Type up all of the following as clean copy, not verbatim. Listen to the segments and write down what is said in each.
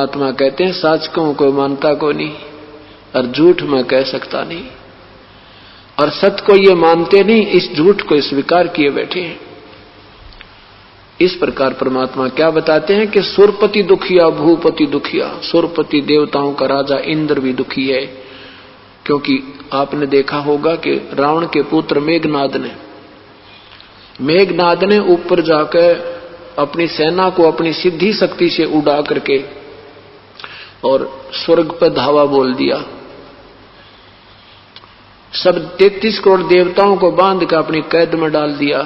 परमात्मा कहते हैं सच को कोई मानता को नहीं और झूठ मैं कह सकता नहीं, और सत्य को ये मानते नहीं, इस झूठ को स्वीकार किए बैठे हैं। इस प्रकार परमात्मा क्या बताते हैं कि सुरपति दुखिया भूपति दुखिया। सुरपति देवताओं का राजा इंद्र भी दुखी है, क्योंकि आपने देखा होगा कि रावण के पुत्र मेघनाद ने ऊपर जाकर अपनी सेना को अपनी सिद्धि शक्ति से उड़ा करके और स्वर्ग पर धावा बोल दिया। सब 33 करोड़ देवताओं को बांध कर अपनी कैद में डाल दिया।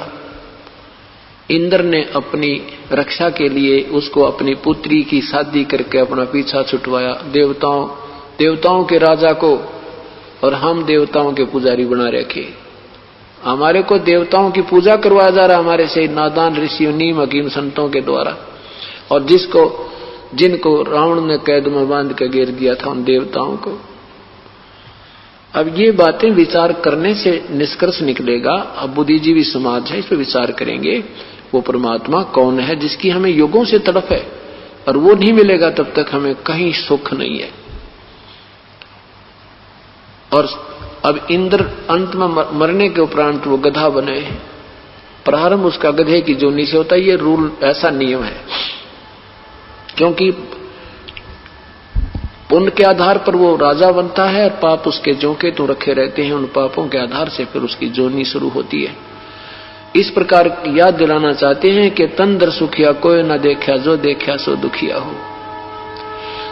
इंद्र ने अपनी रक्षा के लिए उसको अपनी पुत्री की शादी करके अपना पीछा छुटवाया। देवताओं के राजा को और हम देवताओं के पुजारी बना रखे। हमारे को देवताओं की पूजा करवाया जा रहा हमारे से नादान ऋषियों नीम हकीम संतों के द्वारा, और जिनको रावण ने कैद में बांध कर घेर दिया था उन देवताओं को। अब ये बातें विचार करने से निष्कर्ष निकलेगा। अब बुद्धिजीवी समाज है, इस पर विचार करेंगे वो परमात्मा कौन है जिसकी हमें युगों से तड़प है, और वो नहीं मिलेगा तब तक हमें कहीं सुख नहीं है। और अब इंद्र अंत में मरने के उपरांत वो गधा बने। प्रारंभ उसका गधे की जोनी से होता है, ये रूल ऐसा नियम है, क्योंकि पुण्य के आधार पर वो राजा बनता है, पाप उसके जोंके तो रखे रहते हैं, उन पापों के आधार से फिर उसकी जोनी शुरू होती है। इस प्रकार याद दिलाना चाहते हैं कि तंदर सुखिया कोई न देखा, जो देखा सो दुखिया हो।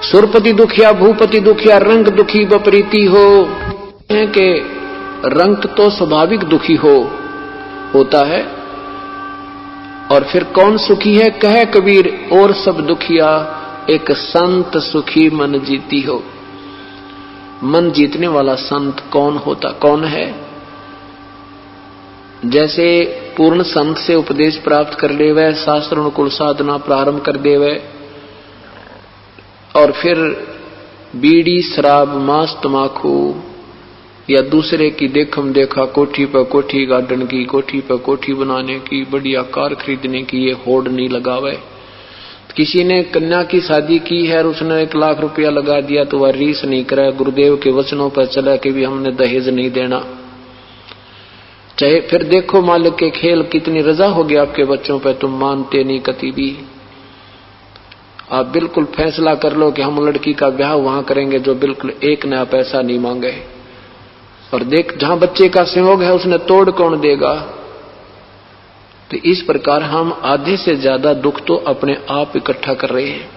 सुरपति दुखिया भूपति दुखिया, रंग दुखी विपरीती हो, है कि रंग तो स्वाभाविक दुखी होता है, और फिर कौन सुखी है? कहे कबीर और सब दुखिया, एक संत सुखी मन जीती हो। मन जीतने वाला संत कौन है? जैसे पूर्ण संत से उपदेश प्राप्त कर ले वह शास्त्र अनुकूल साधना प्रारंभ कर दे वह, और फिर बीड़ी शराब मांस तमाकू या दूसरे की देखम देखा कोठी पर कोठी गार्डन की, कोठी पर कोठी बनाने की, बढ़िया कार खरीदने की ये होड़ नहीं लगावे। किसी ने कन्या की शादी की है और उसने 1 लाख रुपया लगा दिया तो वह रीस नहीं करे, गुरुदेव के वचनों पर चला कि भी हमने दहेज नहीं देना। चाहे फिर देखो मालिक के खेल, कितनी रजा हो गया आपके बच्चों पर, तुम मानते नहीं कति भी। आप बिल्कुल फैसला कर लो कि हम लड़की का ब्याह वहां करेंगे जो बिल्कुल 1 नया पैसा नहीं मांगे, और देख जहां बच्चे का संयोग है उसने तोड़ कौन देगा। तो इस प्रकार हम आधे से ज्यादा दुख तो अपने आप इकट्ठा कर रहे हैं।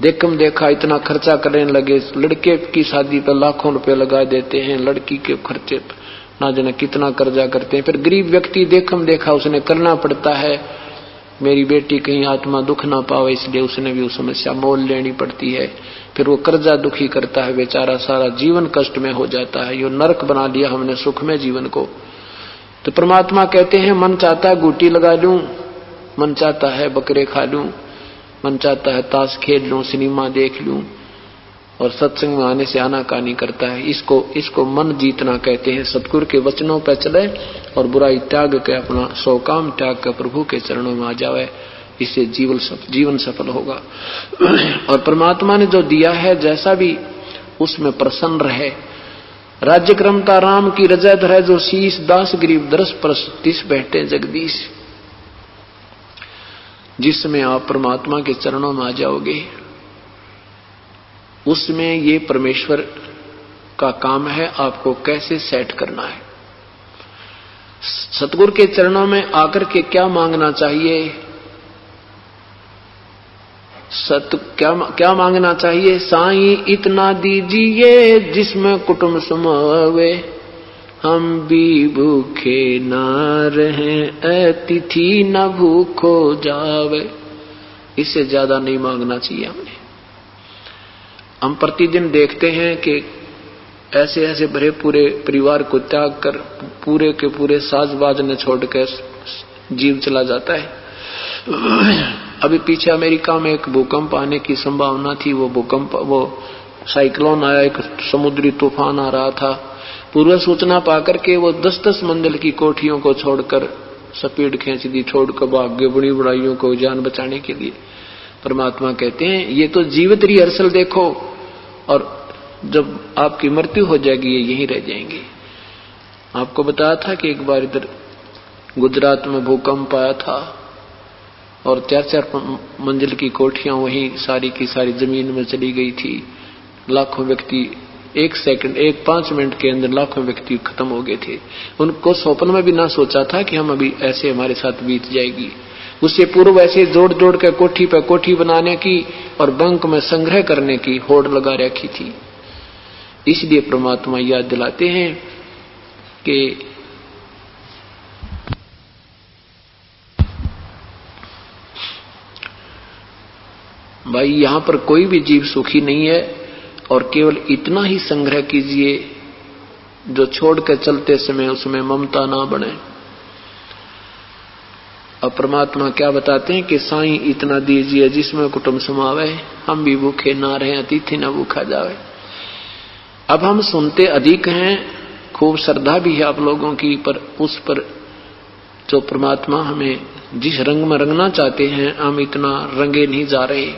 देखम देखा इतना खर्चा करने लगे, लड़के की शादी पर लाखों रुपए लगा देते हैं, लड़की के खर्चे पर ना जाने कितना कर्जा करते हैं। फिर गरीब व्यक्ति देखम देखा उसने करना पड़ता है, मेरी बेटी कहीं आत्मा दुख ना पावे, इसलिए उसने भी उस समस्या मोल लेनी पड़ती है। फिर वो कर्जा दुखी करता है बेचारा, सारा जीवन कष्ट में हो जाता है। यो नरक बना लिया हमने सुख में जीवन को। तो परमात्मा कहते हैं मन चाहता है गुटी लगा लूं, मन चाहता है बकरे खा लूं, मन चाहता है ताश खेल लूं, सिनेमा देख लूं, और सत्संग में आने से आनाकानी करता है। इसको मन जीतना कहते हैं। सतगुरु के वचनों पर चले और बुराई त्याग के अपना सौ काम त्याग कर प्रभु के चरणों में आ जावे, इससे जीवन सफल होगा। और परमात्मा ने जो दिया है जैसा भी उसमें प्रसन्न रहे। राज्य क्रमता राम की रजय धरे, जो शीश दास गरीब दरस परस तिस बैठे जगदीश। जिसमें आप परमात्मा के चरणों में आ जाओगे उसमें ये परमेश्वर का काम है आपको कैसे सेट करना है। सतगुरु के चरणों में आकर के क्या मांगना चाहिए? क्या मांगना चाहिए? साईं इतना दीजिए जिसमें कुटुंब समावे, हम भी भूखे ना रहें, अतिथि न भूखो जावे। इससे ज्यादा नहीं मांगना चाहिए हमने। हम प्रतिदिन देखते हैं कि ऐसे ऐसे भरे पूरे परिवार को त्याग कर पूरे के पूरे साजबाज ने छोड़कर जीव चला जाता है। अभी पीछे अमेरिका में एक भूकंप आने की संभावना थी। वो साइक्लोन आया, एक समुद्री तूफान आ रहा था। पूर्व सूचना पाकर के वो 10-10 मंजिल की कोठियों को छोड़कर स्पीड खींच दी, छोड़कर भाग गए बड़ी बड़ाइयों को जान बचाने के लिए। परमात्मा कहते हैं ये तो जीवित रिहर्सल देखो, और जब आपकी मृत्यु हो जाएगी ये यहीं रह जाएंगे। आपको बताया था कि एक बार इधर गुजरात में भूकंप आया था और 4-4 मंजिल की कोठियां वहीं सारी की सारी जमीन में चली गई थी। लाखों व्यक्ति 5 मिनट के अंदर लाखों व्यक्ति खत्म हो गए थे। उनको स्वप्न में भी ना सोचा था कि हम अभी ऐसे हमारे साथ बीत जाएगी। उससे पूर्व ऐसे जोड़ जोड़ के कोठी पे कोठी बनाने की और बैंक में संग्रह करने की होड़ लगा रखी थी। इसलिए परमात्मा याद दिलाते हैं कि भाई यहां पर कोई भी जीव सुखी नहीं है, और केवल इतना ही संग्रह कीजिए जो छोड़कर चलते समय उसमें ममता ना बने। अब परमात्मा क्या बताते हैं कि साईं इतना दीजिए जिसमें कुटुंब समावे, हम भी भूखे ना रहे अतिथि ना भूखा जावे। अब हम सुनते अधिक हैं, खूब श्रद्धा भी है आप लोगों की, पर उस पर जो परमात्मा हमें जिस रंग में रंगना चाहते हैं हम इतना रंगे नहीं जा रहे।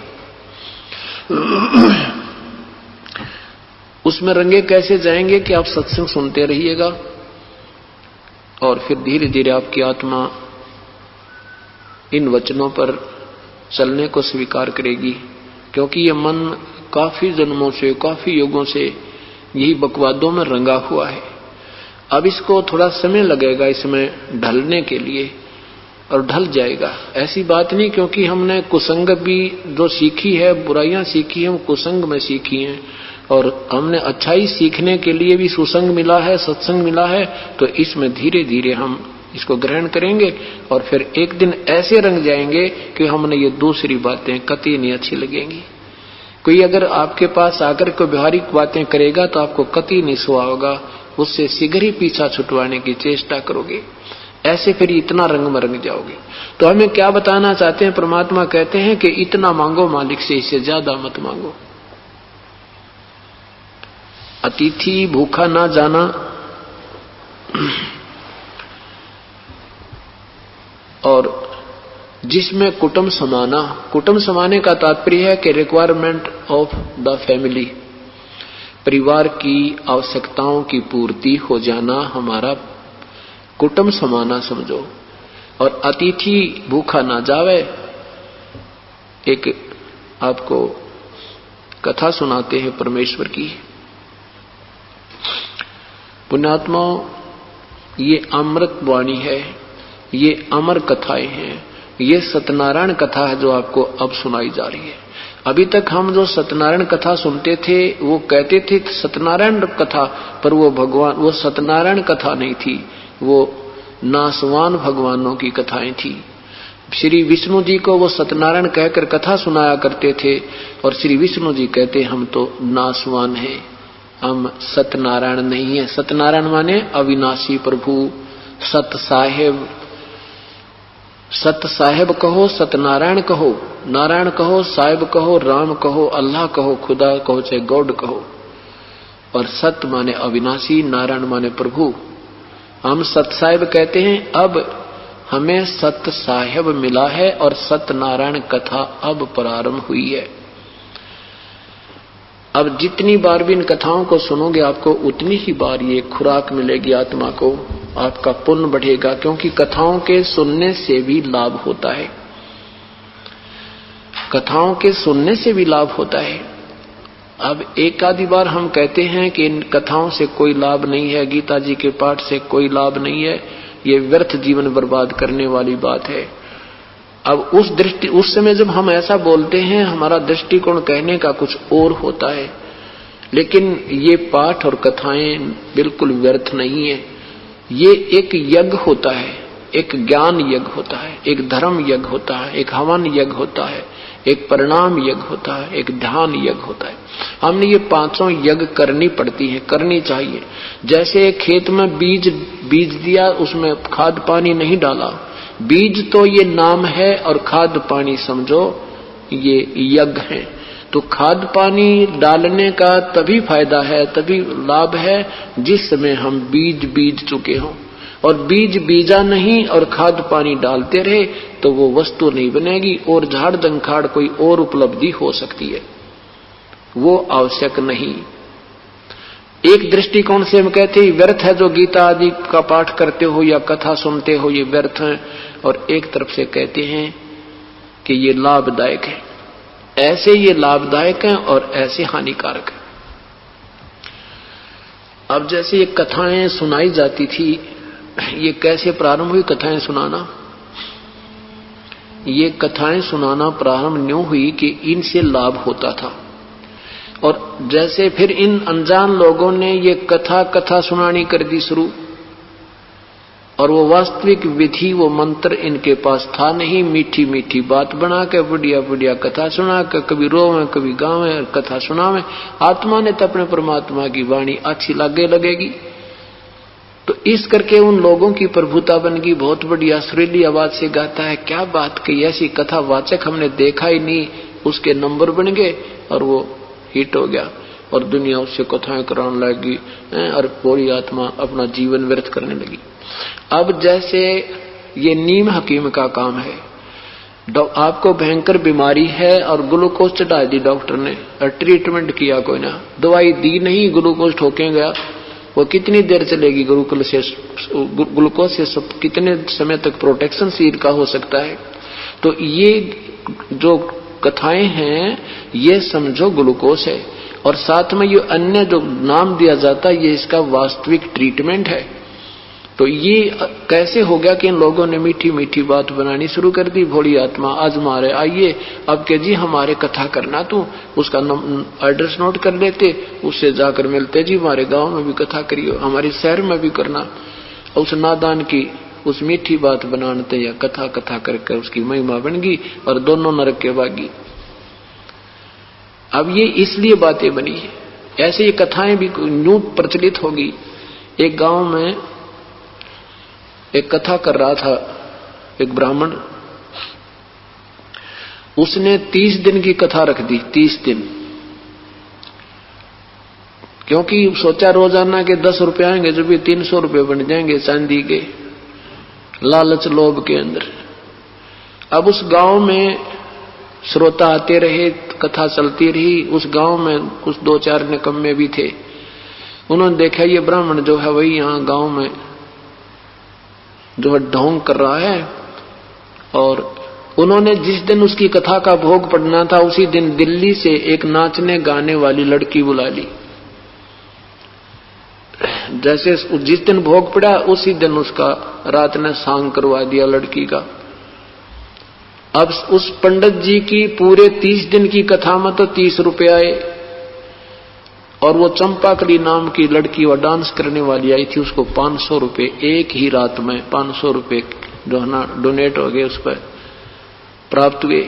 उसमें रंगे कैसे जाएंगे कि आप सत्संग सुनते रहिएगा और फिर धीरे धीरे आपकी आत्मा इन वचनों पर चलने को स्वीकार करेगी, क्योंकि ये मन काफी जन्मों से काफी युगों से यही बकवादों में रंगा हुआ है। अब इसको थोड़ा समय लगेगा इसमें ढलने के लिए, और ढल जाएगा। ऐसी बात नहीं क्योंकि हमने कुसंग भी जो सीखी है, बुराइयां सीखी है, हम कुसंग में सीखी हैं, और हमने अच्छाई सीखने के लिए भी सुसंग मिला है, सत्संग मिला है। तो इसमें धीरे धीरे हम इसको ग्रहण करेंगे और फिर एक दिन ऐसे रंग जाएंगे कि हमने ये दूसरी बातें कतई नहीं अच्छी लगेंगी। कोई अगर आपके पास आकर कोई व्यवहारिक बातें करेगा तो आपको कतई नहीं सुहा होगा, उससे शीघ्र ही पीछा छुटवाने की चेष्टा करोगे। ऐसे फिर इतना रंग में रंग जाओगे। तो हमें क्या बताना चाहते हैं? परमात्मा कहते हैं कि इतना मांगो मालिक से, इससे ज्यादा मत मांगो। अतिथि भूखा ना जाना, और जिसमें कुटुंब समाना। कुटुंब समाने का तात्पर्य है कि रिक्वायरमेंट ऑफ द फैमिली, परिवार की आवश्यकताओं की पूर्ति हो जाना हमारा कुटुंब समाना समझो। और अतिथि भूखा ना जावे। एक आपको कथा सुनाते हैं परमेश्वर की। पुण्यात्मा, ये अमृत वाणी है, ये अमर कथाएं हैं, ये सत्यनारायण कथा है जो आपको अब सुनाई जा रही है। अभी तक हम जो सत्यनारायण कथा सुनते थे वो कहते थे सत्यनारायण कथा, पर वो भगवान, वो सत्यनारायण कथा नहीं थी, वो नासवान भगवानों की कथाएं थी। श्री विष्णु जी को वो सत्यनारायण कहकर कथा सुनाया करते थे, और श्री विष्णु जी कहते हम तो नासवान हैं, हम सत्यनारायण नहीं है। सत्यनारायण माने अविनाशी प्रभु, सत साहेब। सत साहेब कहो, सत्यनारायण कहो, नारायण कहो, साहेब कहो, राम कहो, अल्लाह कहो, खुदा कहो, चाहे गॉड कहो। और सत्य माने अविनाशी, नारायण माने प्रभु। हम सत साहेब कहते हैं। अब हमें सत्य साहेब मिला है और सत्यनारायण कथा अब प्रारंभ हुई है। अब जितनी बार भी इन कथाओं को सुनोगे आपको उतनी ही बार ये खुराक मिलेगी आत्मा को, आपका पुण्य बढ़ेगा, क्योंकि कथाओं के सुनने से भी लाभ होता है। कथाओं के सुनने से भी लाभ होता है। अब एक आधी बार हम कहते हैं कि इन कथाओं से कोई लाभ नहीं है, गीता जी के पाठ से कोई लाभ नहीं है, ये व्यर्थ जीवन बर्बाद करने वाली बात है। अब उस समय जब हम ऐसा बोलते हैं हमारा दृष्टिकोण कहने का कुछ और होता है, लेकिन ये पाठ और कथाएं बिल्कुल व्यर्थ नहीं है। ये एक यज्ञ होता है, एक ज्ञान यज्ञ होता है, एक धर्म यज्ञ होता है, एक हवन यज्ञ होता है, एक परिणाम यज्ञ होता है, एक ध्यान यज्ञ होता है। हमने ये पांचों यज्ञ करनी पड़ती है, करनी चाहिए। जैसे खेत में बीज दिया, उसमें खाद पानी नहीं डाला, बीज तो ये नाम है और खाद पानी समझो ये यज्ञ है। तो खाद पानी डालने का तभी फायदा है, तभी लाभ है जिस समय हम बीज चुके हों। और बीज बीजा नहीं और खाद पानी डालते रहे तो वो वस्तु नहीं बनेगी और झाड़ दंखाड़ कोई और उपलब्धि हो सकती है, वो आवश्यक नहीं। एक दृष्टिकोण से हम कहते हैं व्यर्थ है जो गीता आदि का पाठ करते हो या कथा सुनते हो, ये व्यर्थ है, और एक तरफ से कहते हैं कि ये लाभदायक है। ऐसे ये लाभदायक है और ऐसे हानिकारक है। अब जैसे ये कथाएं सुनाई जाती थी, ये कैसे प्रारंभ हुई कथाएं सुनाना? ये कथाएं सुनाना प्रारंभ न्यू हुई कि इनसे लाभ होता था, और जैसे फिर इन अनजान लोगों ने ये कथा सुनानी कर दी शुरू, और वो वास्तविक विधि वो मंत्र इनके पास था नहीं। मीठी मीठी बात बना के बढ़िया बढ़िया कथा सुना के कभी रोवे कभी गावे और कथा सुनावे। आत्मा ने तो अपने परमात्मा की वाणी अच्छी लगेगी, तो इस करके उन लोगों की प्रभुता बन गई। बहुत बढ़िया सुरीली आवाज से गाता है, क्या बात कही, ऐसी कथा वाचक हमने देखा ही नहीं। उसके नंबर बन गए और वो हिट हो गया और दुनिया उससे कथाएं कराने लगी और पूरी आत्मा अपना जीवन व्यर्थ करने लगी। अब जैसे ये नीम हकीम का काम है, आपको भयंकर बीमारी है और ग्लूकोज चढ़ा दी डॉक्टर ने और ट्रीटमेंट किया कोई ना, दवाई दी नहीं, ग्लूकोज ठोके गया। वो कितनी देर चलेगी ग्लूकोज से कितने समय तक प्रोटेक्शन शरीर का हो सकता है। तो ये जो कथाएं हैं ये समझो ग्लूकोज है, और साथ में ये अन्य जो नाम दिया जाता है ये इसका वास्तविक ट्रीटमेंट है। तो ये कैसे हो गया कि इन लोगों ने मीठी मीठी बात बनानी शुरू कर दी। भोली आत्मा आज हमारे आइए, अब के जी हमारे कथा करना, तो उसका एड्रेस नोट कर लेते, उससे जाकर मिलते, जी हमारे गांव में भी कथा करियो, हमारे शहर में भी करना। उस नादान की उस मीठी बात बनाते या कथा करके उसकी महिमा बन गई और दोनों नरक के भागी। अब ये इसलिए बातें बनी, ऐसे ये कथाएं भी न्यू प्रचलित होगी। एक गांव में एक कथा कर रहा था एक ब्राह्मण, उसने 30 दिन की कथा रख दी। 30 दिन, क्योंकि सोचा रोजाना के 10 रुपए आएंगे जो भी 300 रुपए बन जाएंगे चांदी के, लालच लोभ के अंदर। अब उस गांव में श्रोता आते रहे, कथा चलती रही। उस गांव में कुछ 2-4 निकम्मे भी थे। उन्होंने देखा ये ब्राह्मण जो है वही यहाँ गांव में जो है ढोंग कर रहा है, और उन्होंने जिस दिन उसकी कथा का भोग पड़ना था उसी दिन दिल्ली से एक नाचने गाने वाली लड़की बुला ली। जैसे जिस दिन भोग पड़ा उसी दिन उसका रात ने सांग करवा दिया लड़की का। अब उस पंडित जी की पूरे 30 दिन की कथा में तो 30 रुपए आए, और वो चंपाकली नाम की लड़की वो डांस करने वाली आई थी, उसको 500 रुपए एक ही रात में 500 रुपए जो है ना डोनेट हो गए, उस पर प्राप्त हुए।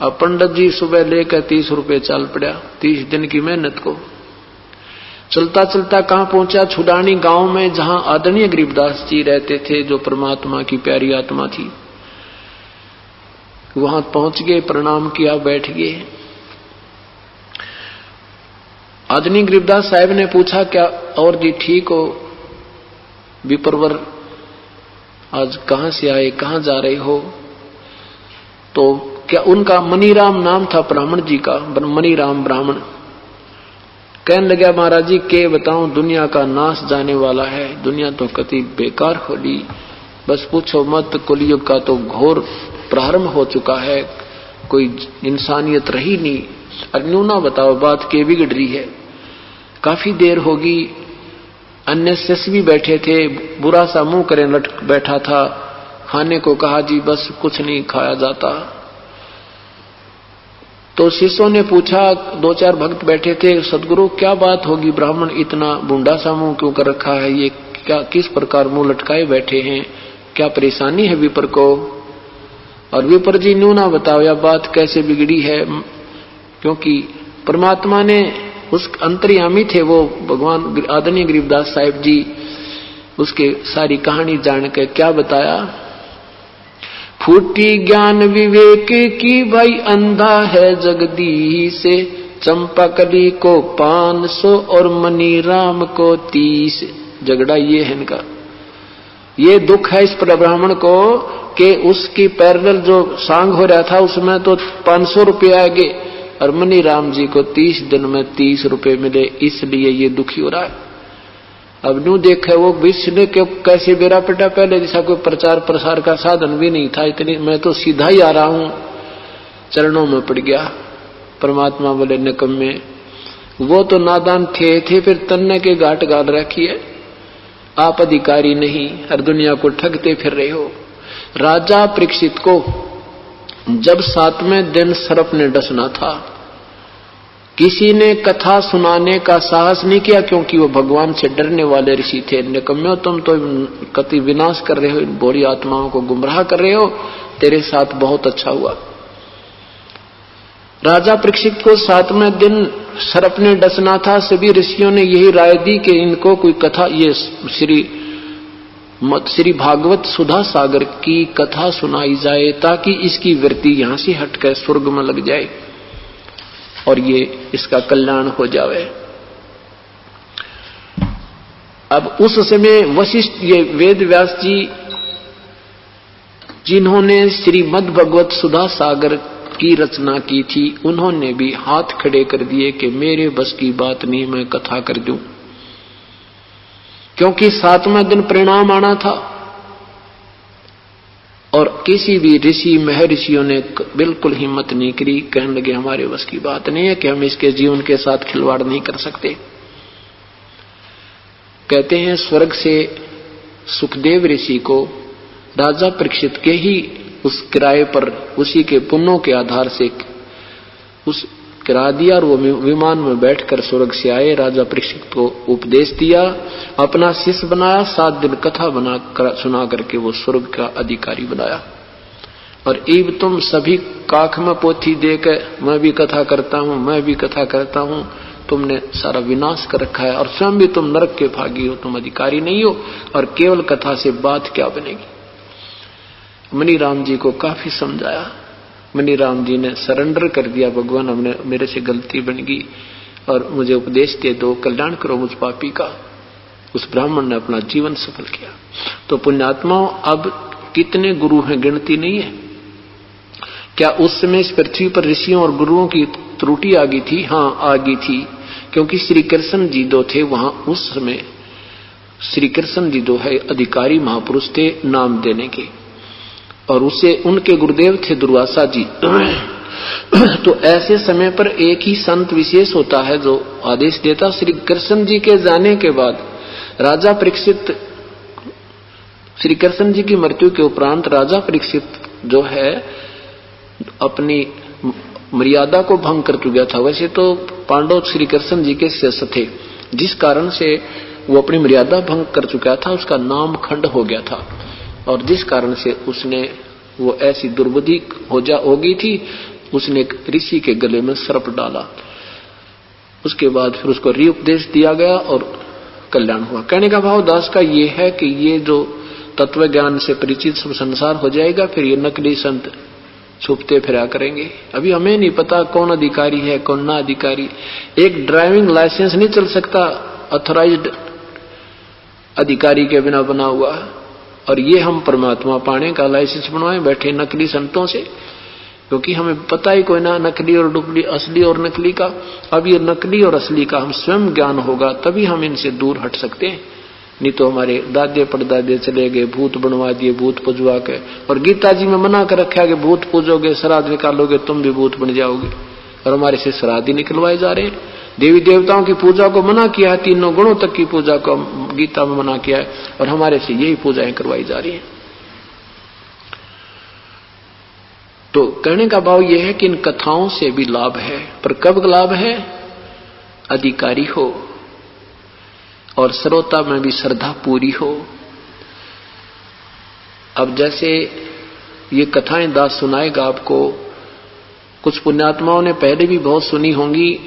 अब पंडित जी सुबह लेकर 30 रुपए चल पड़ा 30 दिन की मेहनत को। चलता चलता कहां पहुंचा? छुडानी गांव में, जहां आदरणीय गरीबदास जी रहते थे जो परमात्मा की प्यारी आत्मा थी। वहां पहुंच गए, प्रणाम किया, बैठ गए। आदरणीय गरीबदास साहब ने पूछा, क्या और जी ठीक हो? विप्रवर आज कहां से आए, कहां जा रहे हो? तो क्या उनका मनीराम नाम था ब्राह्मण जी का, मनीराम ब्राह्मण। कहने लगा, महाराज जी के बताऊं, दुनिया का नाश जाने वाला है, दुनिया तो कति बेकार होली, बस पूछो मत, कलयुग का तो घोर प्रारंभ हो चुका है, कोई इंसानियत रही नहीं। और न्यू ना बताओ बात के बिगड़ रही है, काफी देर होगी। अन्य शिष्य भी बैठे थे, बुरा सा मुंह करे लट बैठा था। खाने को कहा, जी बस कुछ नहीं खाया जाता। तो शिष्यों ने पूछा, 2-4 भक्त बैठे थे, सदगुरु क्या बात होगी, ब्राह्मण इतना बूंदा सा मुंह क्यों कर रखा है, ये क्या किस प्रकार मुंह लटकाए बैठे हैं, क्या परेशानी है विपर को? और विपर जी न्यू ना बताओ यह बात कैसे बिगड़ी है, क्योंकि परमात्मा ने उस अंतर्यामी थे वो भगवान आदरणीय गरीबदास साहिब जी, उसके सारी कहानी जान के क्या बताया। फूटी ज्ञान विवेक की भाई, अंधा है जगदीश से, चंपाकली को 500 और मनीराम को 30। झगड़ा ये है इनका, ये दुख है इस ब्राह्मण को कि उसकी पैरेलल जो सांग हो रहा था उसमें तो 500 रुपये आगे और मनी राम जी को 30 दिन में 30 रुपये मिले, इसलिए ये दुखी हो रहा है। अब नू देखे वो विश्व ने क्यों कैसे बेरा पटा, पहले जैसा कोई प्रचार प्रसार का साधन भी नहीं था, इतनी मैं तो सीधा ही आ रहा हूं, चरणों में पड़ गया। परमात्मा बोले निकम्मे, वो तो नादान थे फिर तन्ने के गांठ गाल रखी है, आप अधिकारी नहीं, हर दुनिया को ठगते फिर रहे हो। राजा परीक्षित को जब 7वें दिन सर्प ने डसना था, किसी ने कथा सुनाने का साहस नहीं किया, क्योंकि वो भगवान से डरने वाले ऋषि थे। निकम्मे, तुम तो कति विनाश कर रहे हो, इन बोरी आत्माओं को गुमराह कर रहे हो, तेरे साथ बहुत अच्छा हुआ। राजा परीक्षित को 7वें दिन सर्प ने डसना था। सभी ऋषियों ने यही राय दी कि इनको कोई कथा, ये श्री भागवत सुधा सागर की कथा सुनाई जाए, ताकि इसकी वृत्ति यहां से हटकर स्वर्ग में लग जाए और ये इसका कल्याण हो जावे। अब उस समय वशिष्ठ, ये वेद व्यास जी जिन्होंने श्रीमद् भगवत सुधा सागर की रचना की थी, उन्होंने भी हाथ खड़े कर दिए कि मेरे बस की बात नहीं, मैं कथा कर दूं, क्योंकि 7वें दिन परिणाम आना था। और किसी भी ऋषि महर्षियों ने बिल्कुल हिम्मत नहीं करी, कहने लगे हमारे बस की बात नहीं है कि हम इसके जीवन के साथ खिलवाड़ नहीं कर सकते। कहते हैं स्वर्ग से सुखदेव ऋषि को राजा परीक्षित के ही उस किराए पर, उसी के पुण्यों के आधार से उस किरा दिया और वो विमान में बैठकर स्वर्ग से आए। राजा परीक्षित को उपदेश दिया, अपना शिष्य बनाया, 7 दिन कथा बना कर सुना करके वो स्वर्ग का अधिकारी बनाया। और इब तुम सभी काख में पोथी देकर मैं भी कथा करता हूं, मैं भी कथा करता हूं, तुमने सारा विनाश कर रखा है और स्वयं भी तुम नरक के भागी हो, तुम अधिकारी नहीं हो, और केवल कथा से बात क्या बनेगी। मनी राम जी को काफी समझाया, मनी राम जी ने सरेंडर कर दिया, भगवान हमने, मेरे से गलती बन गई और मुझे उपदेश दे दो, कल्याण करो मुझ पापी का। उस ब्राह्मण ने अपना जीवन सफल किया। तो पुण्यात्माओं, अब कितने गुरु हैं गिनती नहीं है। क्या उस समय इस पृथ्वी पर ऋषियों और गुरुओं की त्रुटि आ गई थी? हाँ, आ गई थी, क्योंकि श्री कृष्ण जी दो थे वहां उस समय। श्री कृष्ण जी दो है अधिकारी महापुरुष थे नाम देने के, और उसे उनके गुरुदेव थे दुर्वासा जी। तो ऐसे समय पर एक ही संत विशेष होता है जो आदेश देता। श्री कृष्ण जी के जाने के बाद राजा परीक्षित, श्री कृष्ण जी की मृत्यु के उपरांत राजा परीक्षित जो है अपनी मर्यादा को भंग कर चुका था। वैसे तो पांडव श्री कृष्ण जी के शिष्य थे, जिस कारण से वो अपनी मर्यादा भंग कर चुका था, उसका नाम खंड हो गया था, और जिस कारण से उसने वो ऐसी दुर्बुद्धि हो गई थी, उसने एक ऋषि के गले में सर्प डाला। उसके बाद फिर उसको उपदेश दिया गया और कल्याण हुआ। कहने का भाव दास का ये है कि ये जो तत्व ज्ञान से परिचित सब संसार हो जाएगा, फिर ये नकली संत छुपते फिरा करेंगे। अभी हमें नहीं पता कौन अधिकारी है कौन ना अधिकारी। एक ड्राइविंग लाइसेंस नहीं चल सकता ऑथराइज्ड अधिकारी के बिना बना हुआ, और ये हम परमात्मा पाने का लाइसेंस बनवाए बैठे नकली संतों से, क्योंकि हमें पता ही कोई ना नकली और डुप्ली, असली और नकली का। अब ये नकली और असली का हम स्वयं ज्ञान होगा तभी हम इनसे दूर हट सकते हैं, नहीं तो हमारे दादे परदादे चले गए, भूत बनवा दिए, भूत पुजवा के। और गीता जी में मना कर रखा है कि भूत पूजोगे, श्राद्ध निकालोगे, तुम भी भूत बन जाओगे, और हमारे से श्राद्ध ही निकलवाए जा रहे हैं। देवी देवताओं की पूजा को मना किया है, 3 गुणों तक की पूजा को गीता में मना किया है, और हमारे से यही पूजाएं करवाई जा रही हैं। तो कहने का भाव यह है कि इन कथाओं से भी लाभ है, पर कब लाभ है? अधिकारी हो और श्रोता में भी श्रद्धा पूरी हो। अब जैसे ये कथाएं दास सुनाएगा आपको, कुछ पुण्यात्माओं ने पहले भी बहुत सुनी होंगी,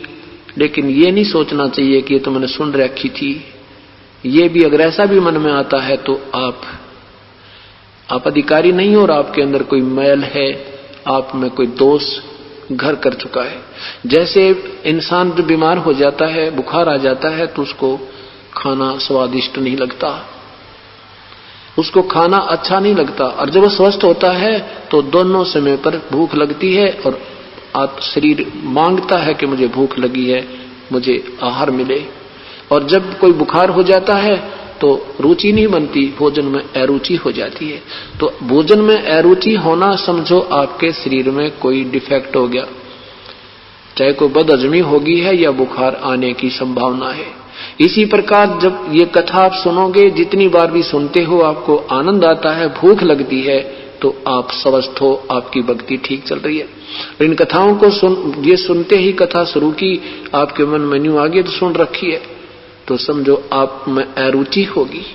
लेकिन ये नहीं सोचना चाहिए कि ये तो मैंने सुन रखी थी। ये भी अगर ऐसा भी मन में आता है तो आप अधिकारी नहीं हो और आपके अंदर कोई मैल है, आप में कोई दोष घर कर चुका है। जैसे इंसान जो बीमार हो जाता है, बुखार आ जाता है, तो उसको खाना स्वादिष्ट नहीं लगता, उसको खाना अच्छा नहीं लगता। और जब वो स्वस्थ होता है तो दोनों समय पर भूख लगती है और शरीर मांगता है कि मुझे भूख लगी है, मुझे आहार मिले। और जब कोई बुखार हो जाता है तो रुचि नहीं बनती, भोजन में अरुचि हो जाती है। तो भोजन में अरुचि होना समझो आपके शरीर में कोई डिफेक्ट हो गया, चाहे कोई बदहजमी होगी है या बुखार आने की संभावना है। इसी प्रकार जब ये कथा आप सुनोगे, जितनी बार भी सुनते हो आपको आनंद आता है, भूख लगती है, तो आप स्वस्थ हो, आपकी भक्ति ठीक चल रही है। इन कथाओं को ये सुनते ही कथा शुरू की, आपके मन में न्यू आगे तो सुन रखी है, तो समझो आप में अरुचि होगी।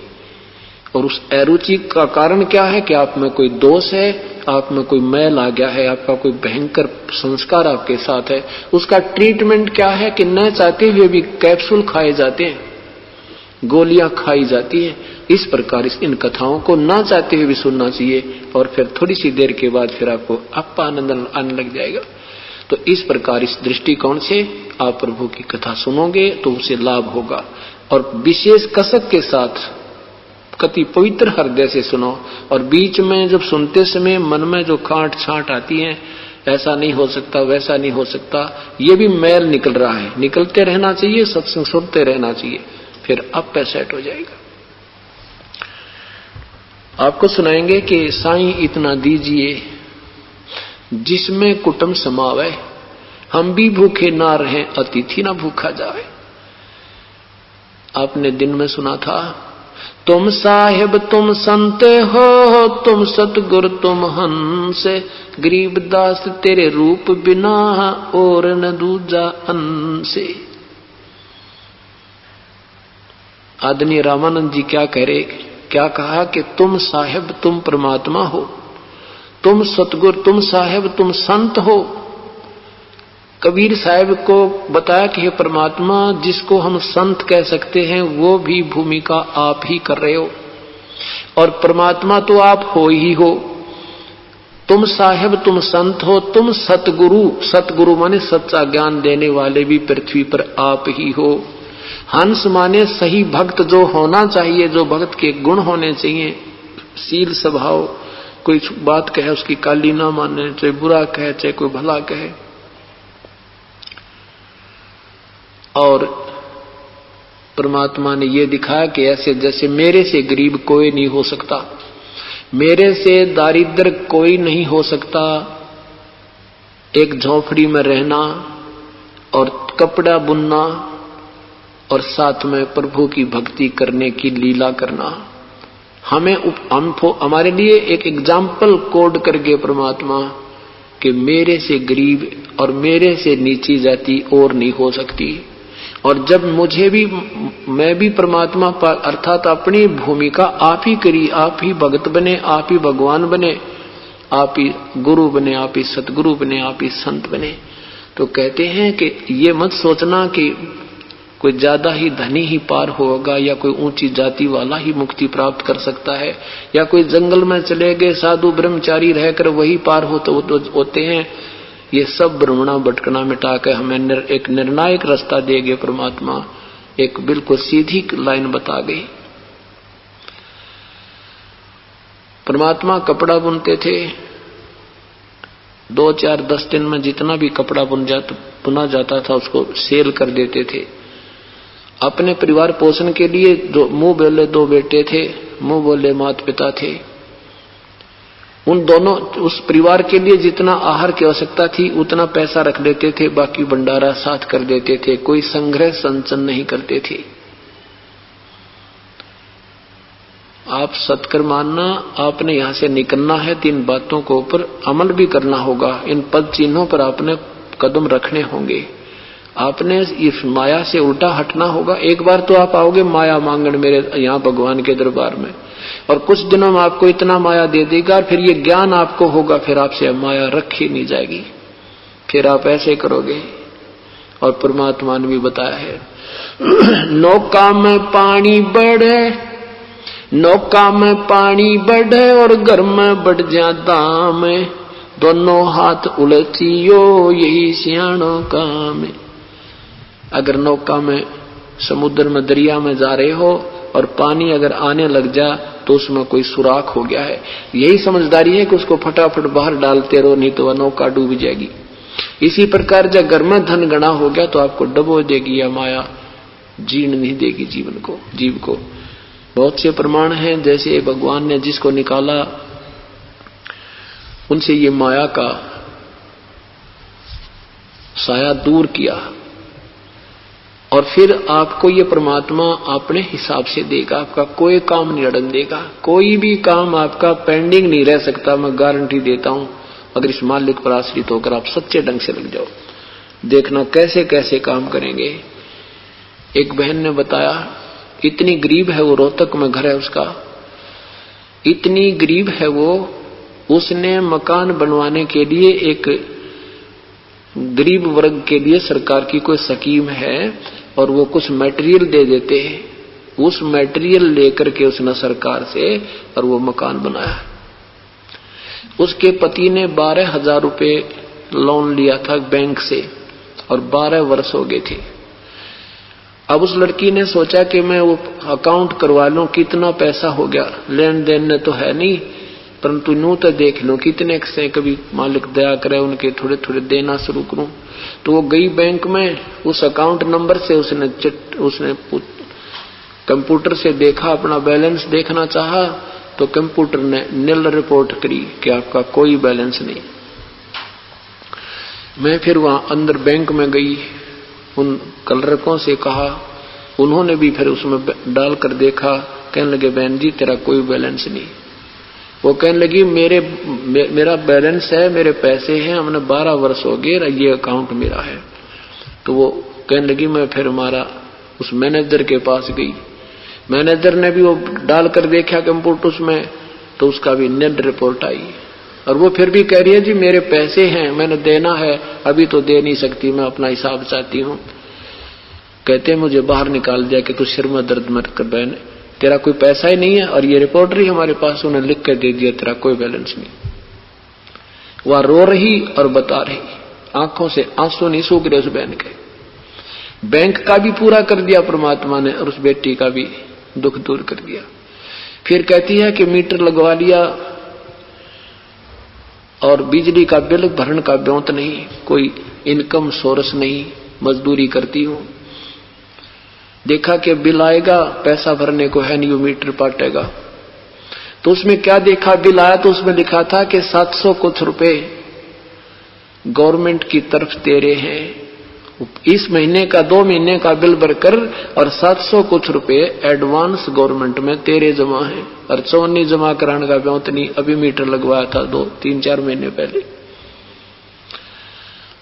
और उस अरुचि का कारण क्या है कि आप में कोई दोष है, आप में कोई मैल आ गया है, आपका कोई भयंकर संस्कार आपके साथ है। उसका ट्रीटमेंट क्या है कि न चाहते हुए भी कैप्सूल खाए जाते हैं, गोलियां खाई जाती हैं। इस प्रकार इन कथाओं को ना चाहते हुए भी सुनना चाहिए, और फिर थोड़ी सी देर के बाद फिर आपको आपका आनंद आने लग जाएगा। तो इस प्रकार इस दृष्टिकोण से आप प्रभु की कथा सुनोगे तो उसे लाभ होगा। और विशेष कसक के साथ कति पवित्र हृदय से सुनो। और बीच में जब सुनते समय मन में जो कांट छांट आती है, ऐसा नहीं हो सकता, वैसा नहीं हो सकता, ये भी मैल निकल रहा है, निकलते रहना चाहिए, सत्संग सुनते रहना चाहिए, फिर अब पे सेट हो जाएगा। आपको सुनाएंगे कि साईं इतना दीजिए जिसमें कुटुंब समावे, हम भी भूखे ना रहें, अतिथि ना भूखा जावे। आपने दिन में सुना था, तुम साहिब तुम संत हो, तुम सतगुर तुम हंस, गरीबदास तेरे रूप बिना और न दूजा अंसे। आदरणीय रामानंद जी क्या कहा कि तुम साहिब तुम परमात्मा हो, तुम सतगुर तुम साहिब तुम संत हो। कबीर साहिब को बताया कि हे परमात्मा, जिसको हम संत कह सकते हैं वो भी भूमिका आप ही कर रहे हो, और परमात्मा तो आप हो ही हो। तुम साहिब तुम संत हो, तुम सतगुरु, सतगुरु माने सच्चा ज्ञान देने वाले भी पृथ्वी पर आप ही हो। हंस माने सही भक्त जो होना चाहिए, जो भक्त के गुण होने चाहिए, शील स्वभाव, कोई बात कहे उसकी काली ना माने, चाहे बुरा कहे चाहे कोई भला कहे। और परमात्मा ने ये दिखाया कि ऐसे जैसे मेरे से गरीब कोई नहीं हो सकता, मेरे से दारिद्र कोई नहीं हो सकता। एक झोपड़ी में रहना और कपड़ा बुनना और साथ में प्रभु की भक्ति करने की लीला करना, हमारे लिए एक एग्जाम्पल कोड करके परमात्मा कि मेरे से गरीब और मेरे से नीची जाति और नहीं हो सकती। और जब मैं भी परमात्मा अर्थात अपनी भूमिका आप ही करी, आप ही भगत बने, आप ही भगवान बने, आप ही गुरु बने, आप ही सतगुरु बने, आप ही संत बने। तो कहते हैं कि ये मत सोचना कि कोई ज्यादा ही धनी ही पार होगा, या कोई ऊंची जाति वाला ही मुक्ति प्राप्त कर सकता है, या कोई जंगल में चले गए साधु ब्रह्मचारी रहकर वही पार होते हैं। ये सब भ्रमणा भटकना मिटा के हमें एक निर्णायक रास्ता देगे परमात्मा, एक बिल्कुल सीधी लाइन बता गई। परमात्मा कपड़ा बुनते थे, 2, 4, 10 दिन में जितना भी कपड़ा बुना जाता था उसको सेल कर देते थे। अपने परिवार पोषण के लिए जो मुंह बोले 2 बेटे थे, मुंह बोले माता पिता थे, उन दोनों उस परिवार के लिए जितना आहार की आवश्यकता थी उतना पैसा रख लेते थे, बाकी भंडारा साथ कर देते थे, कोई संग्रह संचन नहीं करते थे। आप सत्कर मानना, आपने यहां से निकलना है, 3 बातों को ऊपर अमल भी करना होगा, इन पद चिन्हों पर आपने कदम रखने होंगे। आपने इस माया से उल्टा हटना होगा। एक बार तो आप आओगे माया मांगन मेरे यहाँ भगवान के दरबार में, और कुछ दिनों में आपको इतना माया दे देगा, फिर ये ज्ञान आपको होगा, फिर आपसे माया रखी नहीं जाएगी, फिर आप ऐसे करोगे। और परमात्मा ने भी बताया है, नौका में पानी बढ़े, नौका में पानी बढ़े और घर में बढ़ जा दाम, दोनों हाथ उलझियो यही सियाणों काम। अगर नौका में समुद्र में, दरिया में जा रहे हो और पानी अगर आने लग जा तो उसमें कोई सुराख हो गया है। यही समझदारी है कि उसको फटाफट बाहर डालते रहो, नहीं तो वह नौका डूब जाएगी। इसी प्रकार जब घर में धन गणा हो गया तो आपको डबो देगी या माया, जीण नहीं देगी जीवन को, जीव को। बहुत से प्रमाण हैं, जैसे भगवान ने जिसको निकाला उनसे ये माया का साया दूर किया, और फिर आपको ये परमात्मा अपने हिसाब से देगा। आपका कोई काम नहीं अड़न देगा, कोई भी काम आपका पेंडिंग नहीं रह सकता, मैं गारंटी देता हूं। अगर इस मालिक पर आश्रित होकर आप सच्चे ढंग से लग जाओ, देखना कैसे कैसे काम करेंगे। एक बहन ने बताया, इतनी गरीब है वो, रोहतक में घर है उसका, इतनी गरीब है वो, उसने मकान बनवाने के लिए एक गरीब वर्ग के लिए सरकार की कोई स्कीम है और वो कुछ मटेरियल दे देते हैं, उस मटेरियल लेकर के उसने सरकार से और वो मकान बनाया। उसके पति ने 12,000 रुपए लोन लिया था बैंक से और 12 वर्ष हो गए थे। अब उस लड़की ने सोचा कि मैं वो अकाउंट करवा लूं, कितना पैसा हो गया, लेन देन ने तो है नहीं, परंतु यूं तो देख लूं कितने से कभी मालिक दया करे उनके थोड़े थोड़े देना शुरू करूं। तो वो गई बैंक में, उस अकाउंट नंबर से उसने कंप्यूटर से देखा, अपना बैलेंस देखना चाहा तो कंप्यूटर ने नील रिपोर्ट करी कि आपका कोई बैलेंस नहीं। मैं फिर वहां अंदर बैंक में गई, उन क्लर्कों से कहा, उन्होंने भी फिर उसमें डालकर देखा, कहने लगे बहन जी तेरा कोई बैलेंस नहीं। वो कहने लगी मेरा बैलेंस है, मेरे पैसे हैं, हमने 12 वर्ष हो गए, ये अकाउंट मेरा है। तो वो कहने लगी, मैं फिर हमारा उस मैनेजर के पास गई, मैनेजर ने भी वो डालकर देखा कंप्यूटर में, तो उसका भी नील रिपोर्ट आई। और वो फिर भी कह रही है जी मेरे पैसे हैं, मैंने देना है, अभी तो दे नहीं सकती, मैं अपना हिसाब चाहती हूँ। कहते मुझे बाहर निकाल दिया कि तू सिर में दर्द मत कर बहन, तेरा कोई पैसा ही नहीं है, और ये रिपोर्ट रही हमारे पास, उन्हें लिख कर दे दिया तेरा कोई बैलेंस नहीं। वह रो रही और बता रही, आंखों से आंसू नहीं सूख रहे उस बहन के। बैंक का भी पूरा कर दिया परमात्मा ने और उस बेटी का भी दुख दूर कर दिया। फिर कहती है कि मीटर लगवा लिया और बिजली का बिल भरण का ब्योंत नहीं, कोई इनकम सोर्स नहीं, मजदूरी करती हूं, देखा कि बिल आएगा, पैसा भरने को है नहीं, वो मीटर पाटेगा। तो उसमें क्या देखा, बिल आया तो उसमें लिखा था कि 700 कुछ रुपए गवर्नमेंट की तरफ तेरे हैं, इस महीने का 2 महीने का बिल भरकर और 700 कुछ रुपए एडवांस गवर्नमेंट में तेरे जमा है, और 54 जमा कराने का ब्योंत नहीं, अभी मीटर लगवाया था 2-3-4 महीने पहले।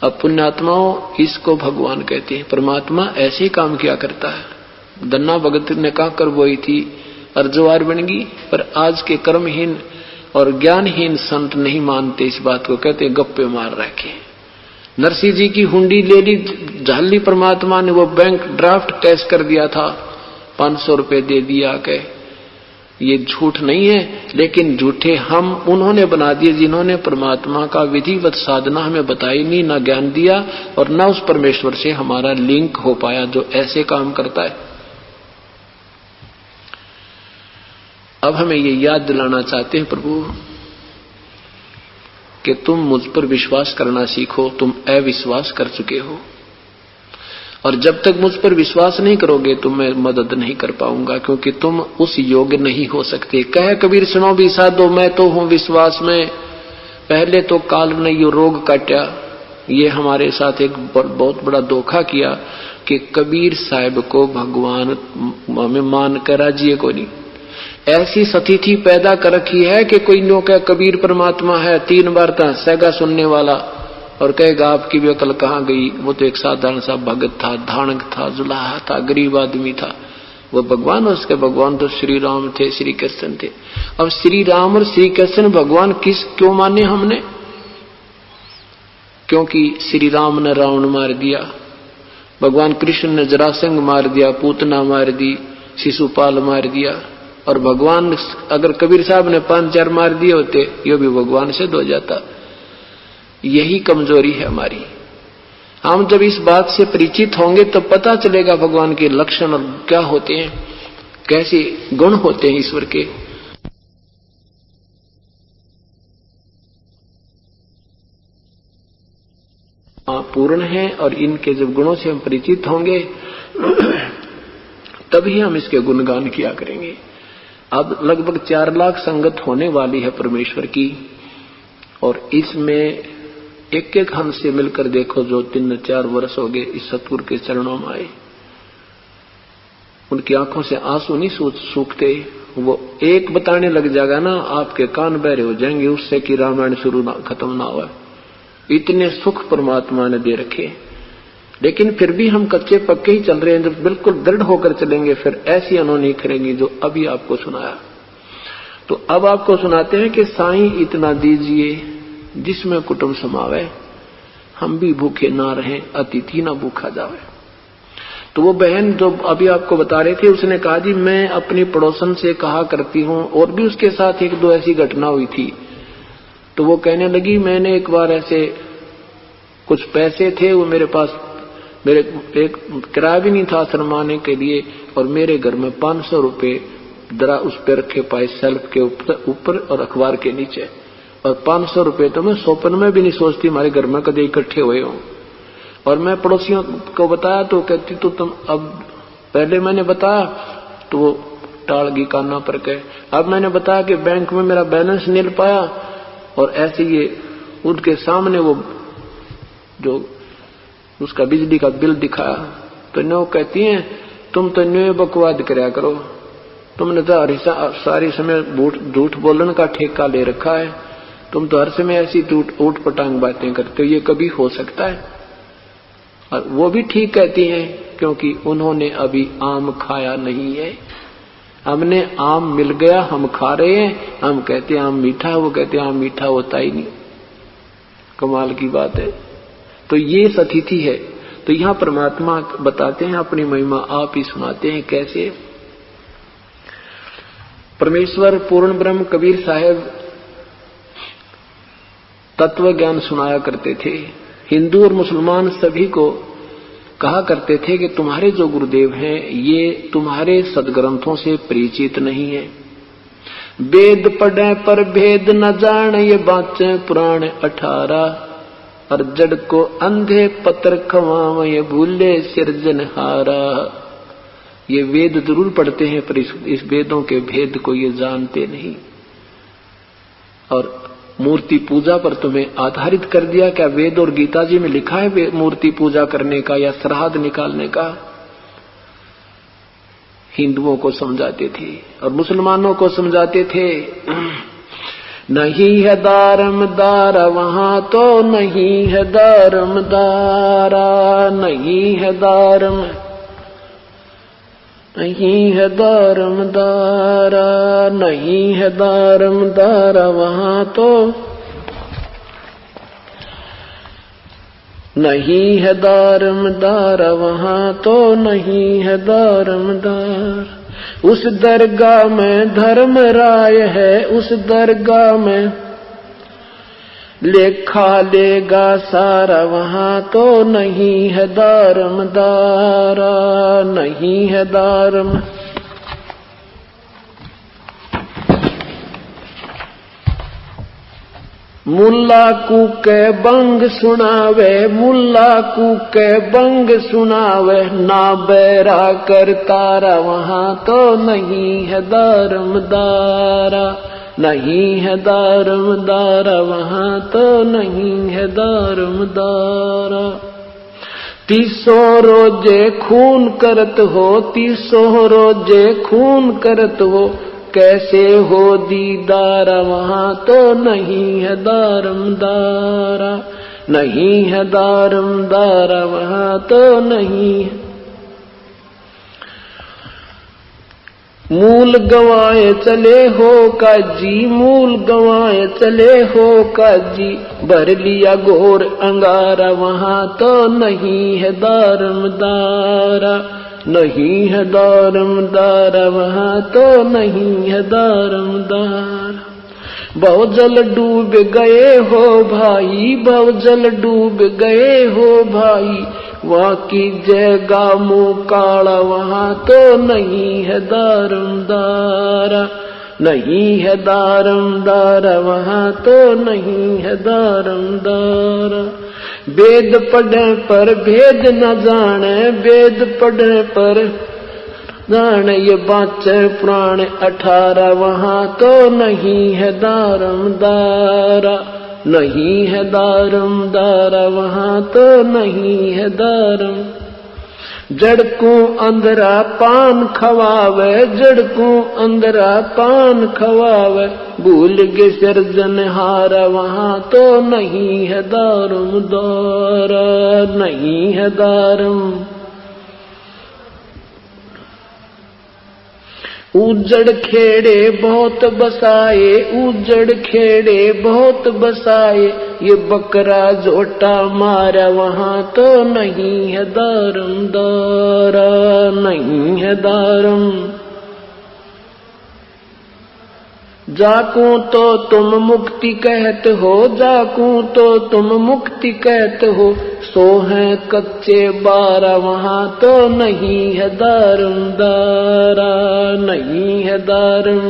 अब पुण्यात्माओं, इसको भगवान कहते हैं। परमात्मा ऐसे ही काम किया करता है। दन्ना भगत ने कहा कर बोई थी अर्जवार बन गई, पर आज के कर्महीन और ज्ञानहीन संत नहीं मानते इस बात को, कहते गप्पे मार रखे। नरसिंह जी की हुंडी ले ली, झाली परमात्मा ने, वो बैंक ड्राफ्ट कैश कर दिया था, 500 रुपए दे दिया के। ये झूठ नहीं है, लेकिन झूठे हम उन्होंने बना दिए जिन्होंने परमात्मा का विधिवत साधना हमें बताई नहीं, ना ज्ञान दिया और ना उस परमेश्वर से हमारा लिंक हो पाया जो ऐसे काम करता है। अब हमें ये याद दिलाना चाहते हैं प्रभु कि तुम मुझ पर विश्वास करना सीखो, तुम अविश्वास कर चुके हो, और जब तक मुझ पर विश्वास नहीं करोगे तो मैं मदद नहीं कर पाऊंगा, क्योंकि तुम उस योग्य नहीं हो सकते। कह कबीर सुनो भी साधो, मैं तो हूं विश्वास में, पहले तो काल ने यो रोग काटा। ये हमारे साथ एक बहुत बड़ा धोखा किया कि कबीर साहब को भगवान में मान कर राजिए को नहीं, ऐसी सतिथि पैदा कर रखी है कि कोई नो कह कबीर परमात्मा है, 3 बार तो हंसेगा सुनने वाला और कहेगा आपकी भी अकल कहाँ गई, वो तो एक साधारण सा भगत था, धानक था, जुलाहा था, गरीब आदमी था। वो भगवान, उसके भगवान तो श्री राम थे, श्री कृष्ण थे। अब श्री राम और श्री कृष्ण भगवान क्यों माने हमने? क्योंकि श्री राम ने रावण मार दिया, भगवान कृष्ण ने जरासंध मार दिया, पूतना मार दी, शिशुपाल मार दिया, और भगवान अगर कबीर साहब ने 5-4 मार दिए होते, ये भी भगवान से हो जाता। यही कमजोरी है हमारी। हम जब इस बात से परिचित होंगे तो पता चलेगा भगवान के लक्षण और क्या होते हैं, कैसे गुण होते हैं ईश्वर के। पूर्ण है और इनके जब गुणों से हम परिचित होंगे तभी हम इसके गुणगान किया करेंगे। अब लगभग 4 लाख संगत होने वाली है परमेश्वर की, और इसमें एक एक हंस से मिलकर देखो जो 3-4 वर्ष हो गए इस सतगुरु के चरणों में आए, उनकी आंखों से आंसू नहीं सूखते। वो एक बताने लग जाएगा ना, आपके कान बहरे हो जाएंगे उससे कि रामायण शुरू ना खत्म ना हुआ। इतने सुख परमात्मा ने दे रखे, लेकिन फिर भी हम कच्चे पक्के ही चल रहे हैं। जब बिल्कुल दृढ़ होकर चलेंगे फिर ऐसी अनहोनी करेंगी जो अभी आपको सुनाया। तो अब आपको सुनाते हैं कि साईं इतना दीजिए जिसमें कुटुंब समावे, हम भी भूखे ना रहें, अतिथि ना भूखा जावे। तो वो बहन जो अभी आपको बता रहे थे, उसने कहा जी मैं अपनी पड़ोसन से कहा करती हूँ, और भी उसके साथ 1-2 ऐसी घटना हुई थी। तो वो कहने लगी मैंने एक बार ऐसे कुछ पैसे थे वो मेरे पास, मेरे एक किराया भी नहीं था शर्माने के लिए, और मेरे घर में 500 रुपए जरा उस पर रखे पाए सेल्फ के ऊपर और अखबार के नीचे, और 500 रुपए तो मैं स्वप्न में भी नहीं सोचती हमारे घर में कभी इकट्ठे हुए हों। और मैं पड़ोसियों को बताया तो कहती तो तुम, अब पहले मैंने बताया तो वो टाल गई काना पर के। अब मैंने बताया कि बैंक में मेरा बैलेंस नहीं मिल पाया, और ऐसे ये उनके सामने वो जो उसका बिजली का बिल दिखाया, तो नो कहती हैं तुम तो न्यू बकवाद करया करो, तुमने तो सारी समय झूठ बोलने का ठेका ले रखा है, तुम तो हर समय ऐसी ऊट पटांग बातें करते हो, ये कभी हो सकता है। और वो भी ठीक कहती हैं क्योंकि उन्होंने अभी आम खाया नहीं है। हमने आम मिल गया, हम खा रहे हैं, हम कहते हैं आम मीठा है, वो कहते हैं आम मीठा होता ही नहीं। कमाल की बात है। तो ये सतिथि है। तो यहां परमात्मा बताते हैं अपनी महिमा, आप ही सुनाते हैं कैसे। परमेश्वर पूर्ण ब्रह्म कबीर साहब तत्व ज्ञान सुनाया करते थे। हिंदू और मुसलमान सभी को कहा करते थे कि तुम्हारे जो गुरुदेव हैं ये तुम्हारे सदग्रंथों से परिचित नहीं है। वेद पढ़े पर भेद न जाने, ये बाँचे पुराण 18, और जड़ को अंधे पत्र खवाव, ये भूले सिरजनहारा। ये वेद जरूर पढ़ते हैं पर इस वेदों के भेद को ये जानते नहीं। और मूर्ति पूजा पर तुम्हें आधारित कर दिया। क्या वेद और गीता जी में लिखा है मूर्ति पूजा करने का या श्राद्ध निकालने का? हिंदुओं को समझाते थे और मुसलमानों को समझाते थे, नहीं है दारमदारा वहां तो नहीं है दारमदारा, नहीं है दारम, नहीं है दारमदारा, नहीं है दारमदारा वहां तो, नहीं है दारमदारा वहां तो नहीं है दारमदार। उस दरगाह में धर्म राय है, उस दरगाह में लेखा लेगा सारा, वहां तो नहीं है दारमदारा, नहीं है दारम। मुल्ला कूके बंग सुनावे, मुल्ला कूके बंग सुनावे, ना बैरा कर तारा, वहां तो नहीं है दारमदारा, नहीं है दारमदारा, वहां तो नहीं है दारमदारा। 300 रोजे खून करत हो, 300 रोजे खून करत हो, कैसे हो दीदारा, वहां तो नहीं है दारमदारा, नहीं है दारमदारा, वहां तो नहीं है। मूल गवाए चले हो काजी, मूल गवाए चले हो काजी, भर लिया घोर अंगारा, वहां तो नहीं है दारमदारा, नहीं है दारमदारा, वहां तो नहीं है दारमदारा। भवजल डूब गए हो भाई, भवजल डूब गए हो भाई, वहाँ की जगह मुँह काला, वहाँ तो नहीं है दारमदारा, नहीं है दारमदारा, वहाँ तो नहीं है दारमदारा। वेद पढ़े पर भेद न जाने, वेद पढ़े पर जाने ये बाचे पुराण 18, वहाँ तो नहीं है दारमदारा, नहीं है दारमदारा, वहाँ तो नहीं है दारम। जड़कू अंदरा पान खवावे, जड़कू अंदरा पान खवावे, भूल के सिरजनहारा, वहाँ तो नहीं है दारमदारा, नहीं है दारम। उजड़ खेड़े बहुत बसाए, उजड़ खेड़े बहुत बसाए, ये बकरा जोटा मारा, वहाँ तो नहीं है दारमदारा, नहीं है दारम। जाकू तो तुम मुक्ति कहते हो, जाकू तो तुम मुक्ति कहते हो, सो है कच्चे 12, वहाँ तो नहीं है दारमदारा, नहीं है दारम।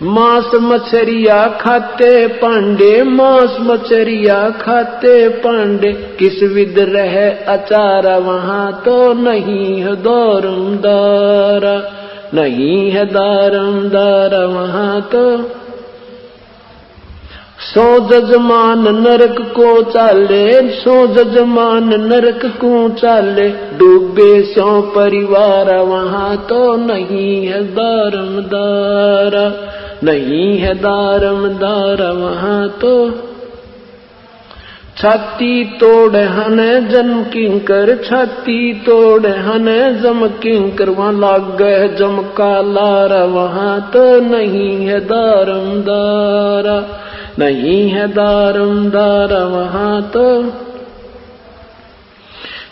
मांस मछरिया खाते पांडे, मांस मछरिया खाते पांडे, किस विध रहे अचारा, वहाँ तो नहीं है दारमदारा, नहीं है दारमदारा, वहाँ तो। सो जजमान नरक को चाले, सो जजमान नरक को चाले, डूबे सो परिवार, वहाँ तो नहीं है दारमदारा, नहीं है दारमदारा, वहाँ तो। छाती तोड़ हने जन्म किंकर, छाती तोड़ हने जम किंकर, वहाँ लाग गए जम का लारा, वहाँ तो नहीं है दारमदारा, नहीं है दारमदारा, वहाँ तो।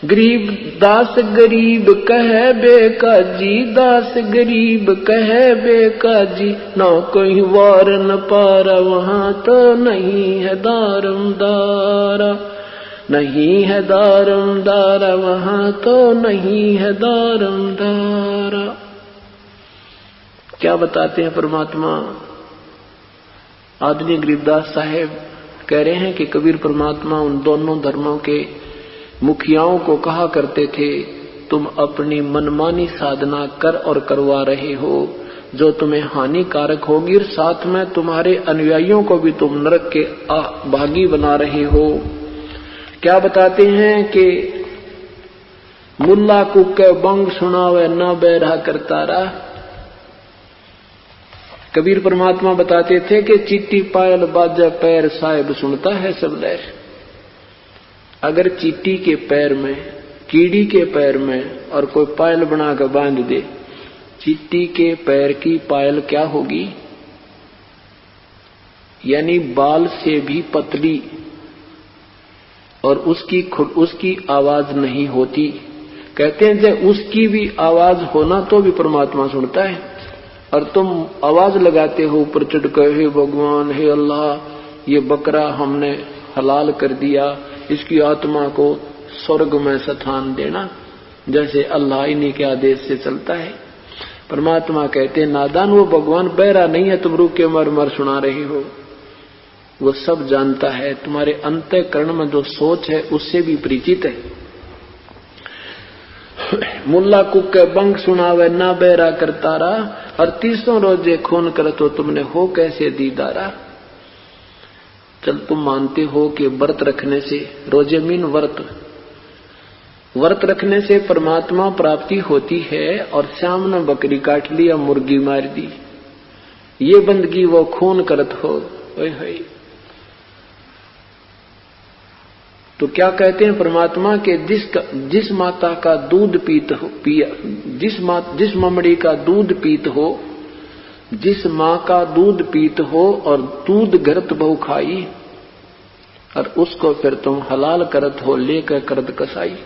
गरीब दास गरीब कहे बेकाजी, दास गरीब कहे बेकाजी, ना कोई वार न पारा, वहाँ तो नहीं है दारमदारा, नहीं है दारमदारा, वहाँ तो नहीं है दारमदारा। क्या बताते हैं परमात्मा? आदरणीय गरीबदास साहेब कह रहे हैं कि कबीर परमात्मा उन दोनों धर्मों के मुखियाओं को कहा करते थे, तुम अपनी मनमानी साधना कर और करवा रहे हो जो तुम्हें हानिकारक होगी, और साथ में तुम्हारे अनुयायियों को भी तुम नरक के भागी बना रहे हो। क्या बताते हैं कि मुल्ला कुके बंग सुनावे न बैरा करता रहा। कबीर परमात्मा बताते थे कि चीटी पायल बाजा पैर साहिब सुनता है सब लहर। अगर चीटी के पैर में, कीड़ी के पैर में और कोई पायल बना कर बांध दे, चीटी के पैर की पायल क्या होगी? यानी बाल से भी पतली, और उसकी आवाज नहीं होती। कहते हैं जब उसकी भी आवाज होना तो भी परमात्मा सुनता है, और तुम आवाज लगाते हो ऊपर चढ़ कर, हे भगवान, हे अल्लाह, ये बकरा हमने हलाल कर दिया, इसकी आत्मा को स्वर्ग में स्थान देना, जैसे अल्लाह इन्हीं के आदेश से चलता है। परमात्मा कहते हैं नादान, वो भगवान बहरा नहीं है, तुम रुक के मर मर सुना रहे हो, वो सब जानता है, तुम्हारे अंतःकरण में जो सोच है उससे भी परिचित है। मुल्ला कुके बंग सुनावे ना बहरा करतारा, और 300 रोजे खून कर तो तुमने हो कैसे दीदारा। चल तुम मानते हो कि व्रत रखने से, रोजे मीन व्रत रखने से परमात्मा प्राप्ति होती है, और श्याम ने बकरी काट ली या मुर्गी मार दी, ये बंदगी वो खून करत हो। तो क्या कहते हैं परमात्मा के जिस माता का दूध पिया, जिस ममड़ी का दूध पीत हो, जिस माँ का दूध पीत हो और दूध घरत बहु खाई, और उसको फिर तुम हलाल करत हो लेकर करत कसाई।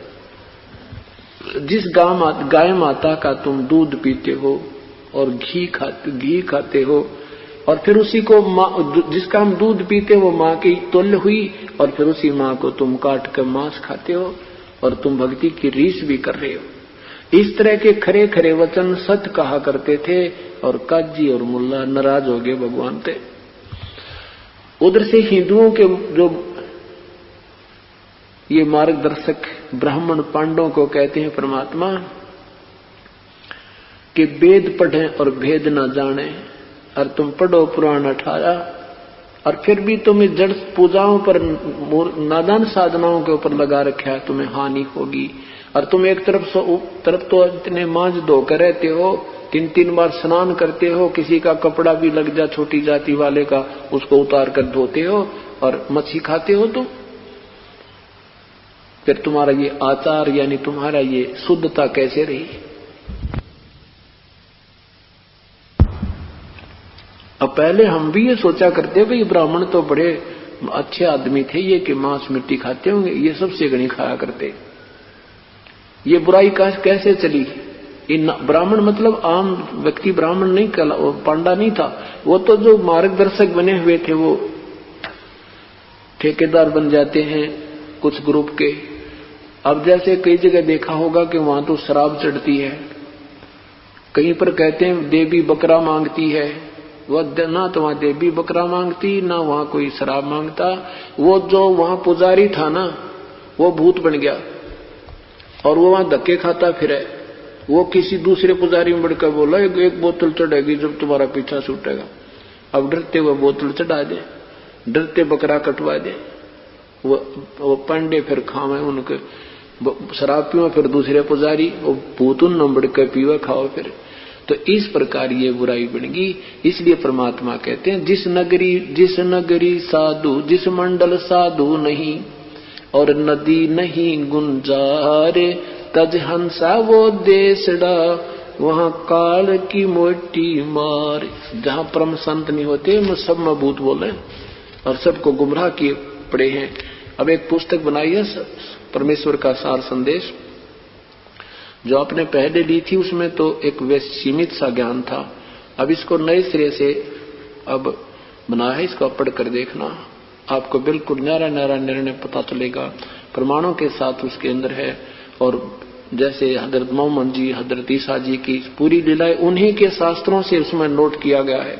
जिस गाय माता का तुम दूध पीते हो, और घी खाते हो, और फिर उसी को जिसका हम दूध पीते वो माँ की तुल्य हुई, और फिर उसी माँ को तुम काट कर मांस खाते हो और तुम भक्ति की रीस भी कर रहे हो। इस तरह के खरे खरे वचन सत कहा करते थे, और काजी और मुल्ला नाराज हो गए भगवान से। उधर से हिंदुओं के जो ये मार्गदर्शक ब्राह्मण पांडवों को कहते हैं परमात्मा कि वेद पढ़े और भेद न जाने, और तुम पढ़ो पुराण 18, और फिर भी तुम्हें जड़ पूजाओं पर नादान साधनाओं के ऊपर लगा रखा है, तुम्हें हानि होगी। और तुम एक तरफ तो इतने मांझ धोकर रहते हो, 3-3 बार स्नान करते हो, किसी का कपड़ा भी लग जा छोटी जाति वाले का उसको उतार कर धोते हो, और मच्छी खाते हो तुम। फिर तुम्हारा ये आचार यानी तुम्हारा ये शुद्धता कैसे रही? अब पहले हम भी ये सोचा करते भाई ब्राह्मण तो बड़े अच्छे आदमी थे, ये कि मांस मिट्टी खाते होंगे, ये सबसे गणी खाया करते। ये बुराई कैसे चली? ब्राह्मण मतलब आम व्यक्ति ब्राह्मण नहीं, पांडा नहीं था, वो तो जो मार्गदर्शक बने हुए थे वो ठेकेदार बन जाते हैं कुछ ग्रुप के। अब जैसे कई जगह देखा होगा कि वहां तो शराब चढ़ती है, कहीं पर कहते हैं देवी बकरा मांगती है, वह ना तो वहां देवी बकरा मांगती ना वहां कोई शराब मांगता। वो जो वहां पुजारी था ना वो भूत बन गया, और वो वहां धक्के खाता फिरे। वो किसी दूसरे पुजारी में बढ़कर बोला एक बोतल चढ़ेगी जब तुम्हारा पीछा छूटेगा। अब डरते हुए बोतल चढ़ा दे, डरते बकरा कटवा दे, वो पांडे फिर खावे उनके शराब पीवा, फिर दूसरे पुजारी वो भूत उन बढ़कर पीवा खाओ फिर। तो इस प्रकार ये बुराई बनेगी। इसलिए परमात्मा कहते हैं जिस नगरी साधु, जिस मंडल साधु नहीं, और नदी नहीं गुंजारे, तज हंसा वो देशड़ा, वहां काल की मोटी मार। जहां परम संत नहीं होते वो सब में भूत बोले और सबको गुमराह किए पड़े हैं। अब एक पुस्तक बनाई है परमेश्वर का सार संदेश, जो आपने पहले ली थी उसमें तो एक सीमित सा ज्ञान था। अब इसको नए सिरे से अब बनाया है, इसको पढ़ कर देखना, आपको बिल्कुल न्यारा न्यारा निर्णय पता चलेगा, प्रमाणों के साथ उसके अंदर है। और जैसे हजरत मोहम्मद जी, हजरत ईसा जी की पूरी लीलाएं उन्हीं के शास्त्रों से उसमें नोट किया गया है,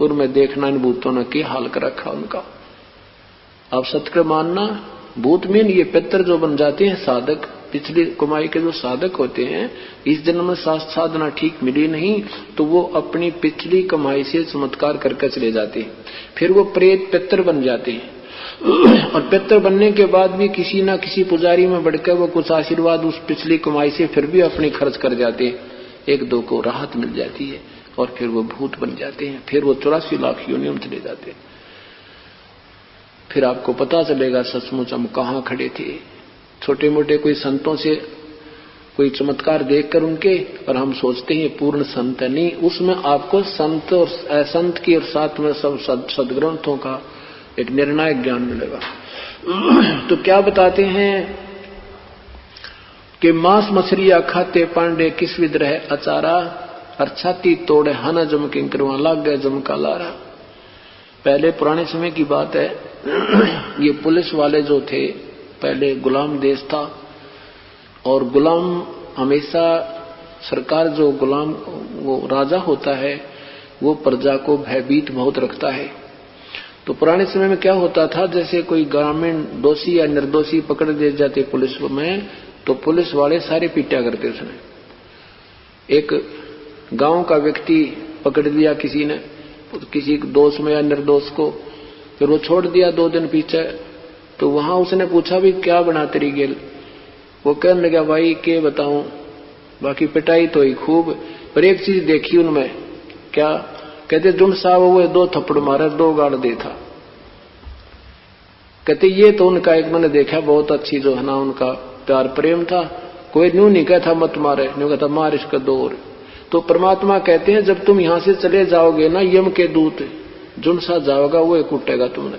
उनमें देखना इन भूतों ने क्या हाल कर रखा उनका। आप सत्य मानना, भूत में ये पितर जो बन जाते हैं साधक, पिछली कमाई के जो साधक होते हैं, इस जन्म में साधना ठीक मिली नहीं तो वो अपनी पिछली कमाई से चमत्कार करके चले जाते हैं, फिर वो प्रेत पितर बन जाते हैं। और पितर बनने के बाद भी किसी ना किसी पुजारी में बढ़कर वो कुछ आशीर्वाद उस पिछली कमाई से फिर भी अपनी खर्च कर जाते हैं, 1-2 को राहत मिल जाती है, और फिर वो भूत बन जाते हैं, फिर वो 84 लाख योनियों में चले जाते हैं। फिर आपको पता चलेगा सचमुच हम कहाँ खड़े थे। छोटे मोटे कोई संतों से कोई चमत्कार देखकर उनके, और हम सोचते हैं पूर्ण संत है, नहीं, उसमें आपको संत और असंत की और साथ में सब सदग्रंथों का एक निर्णायक ज्ञान मिलेगा। तो क्या बताते हैं कि मांस मछलियां खाते पांडे किस विद रहे अचारा, और छाती तोड़े हन जम किंकरवा लाग गए जमका लारा। पहले पुराने समय की बात है, ये पुलिस वाले जो थे, पहले गुलाम देश था, और गुलाम हमेशा सरकार जो गुलाम वो राजा होता है वो प्रजा को भयभीत बहुत रखता है। तो पुराने समय में क्या होता था, जैसे कोई ग्रामीण दोषी या निर्दोषी पकड़ दे जाते पुलिस में, तो पुलिस वाले सारे पीटा करते उसने। एक गांव का व्यक्ति पकड़ लिया किसी ने, किसी दोष में या निर्दोष को, फिर वो छोड़ दिया 2 दिन पीछे, तो वहां उसने पूछा भी क्या बना तेरी गेल, वो कहने लगा भाई के बताऊं, बाकी पिटाई तो ही खूब, पर एक चीज देखी उनमें, क्या कहते, जुन साहब वो 2 थप्पड़ मारे 2 गाड़ दे था। कहते ये तो उनका एक मैंने देखा बहुत अच्छी जो है ना उनका प्यार प्रेम था, कोई न्यू नहीं कहता मत मारे, न्यू कहता मार इसका 2 और। तो परमात्मा कहते हैं जब तुम यहां से चले जाओगे ना, यम के दूत जुन सा जाओगा वो कूटेगा तुमने।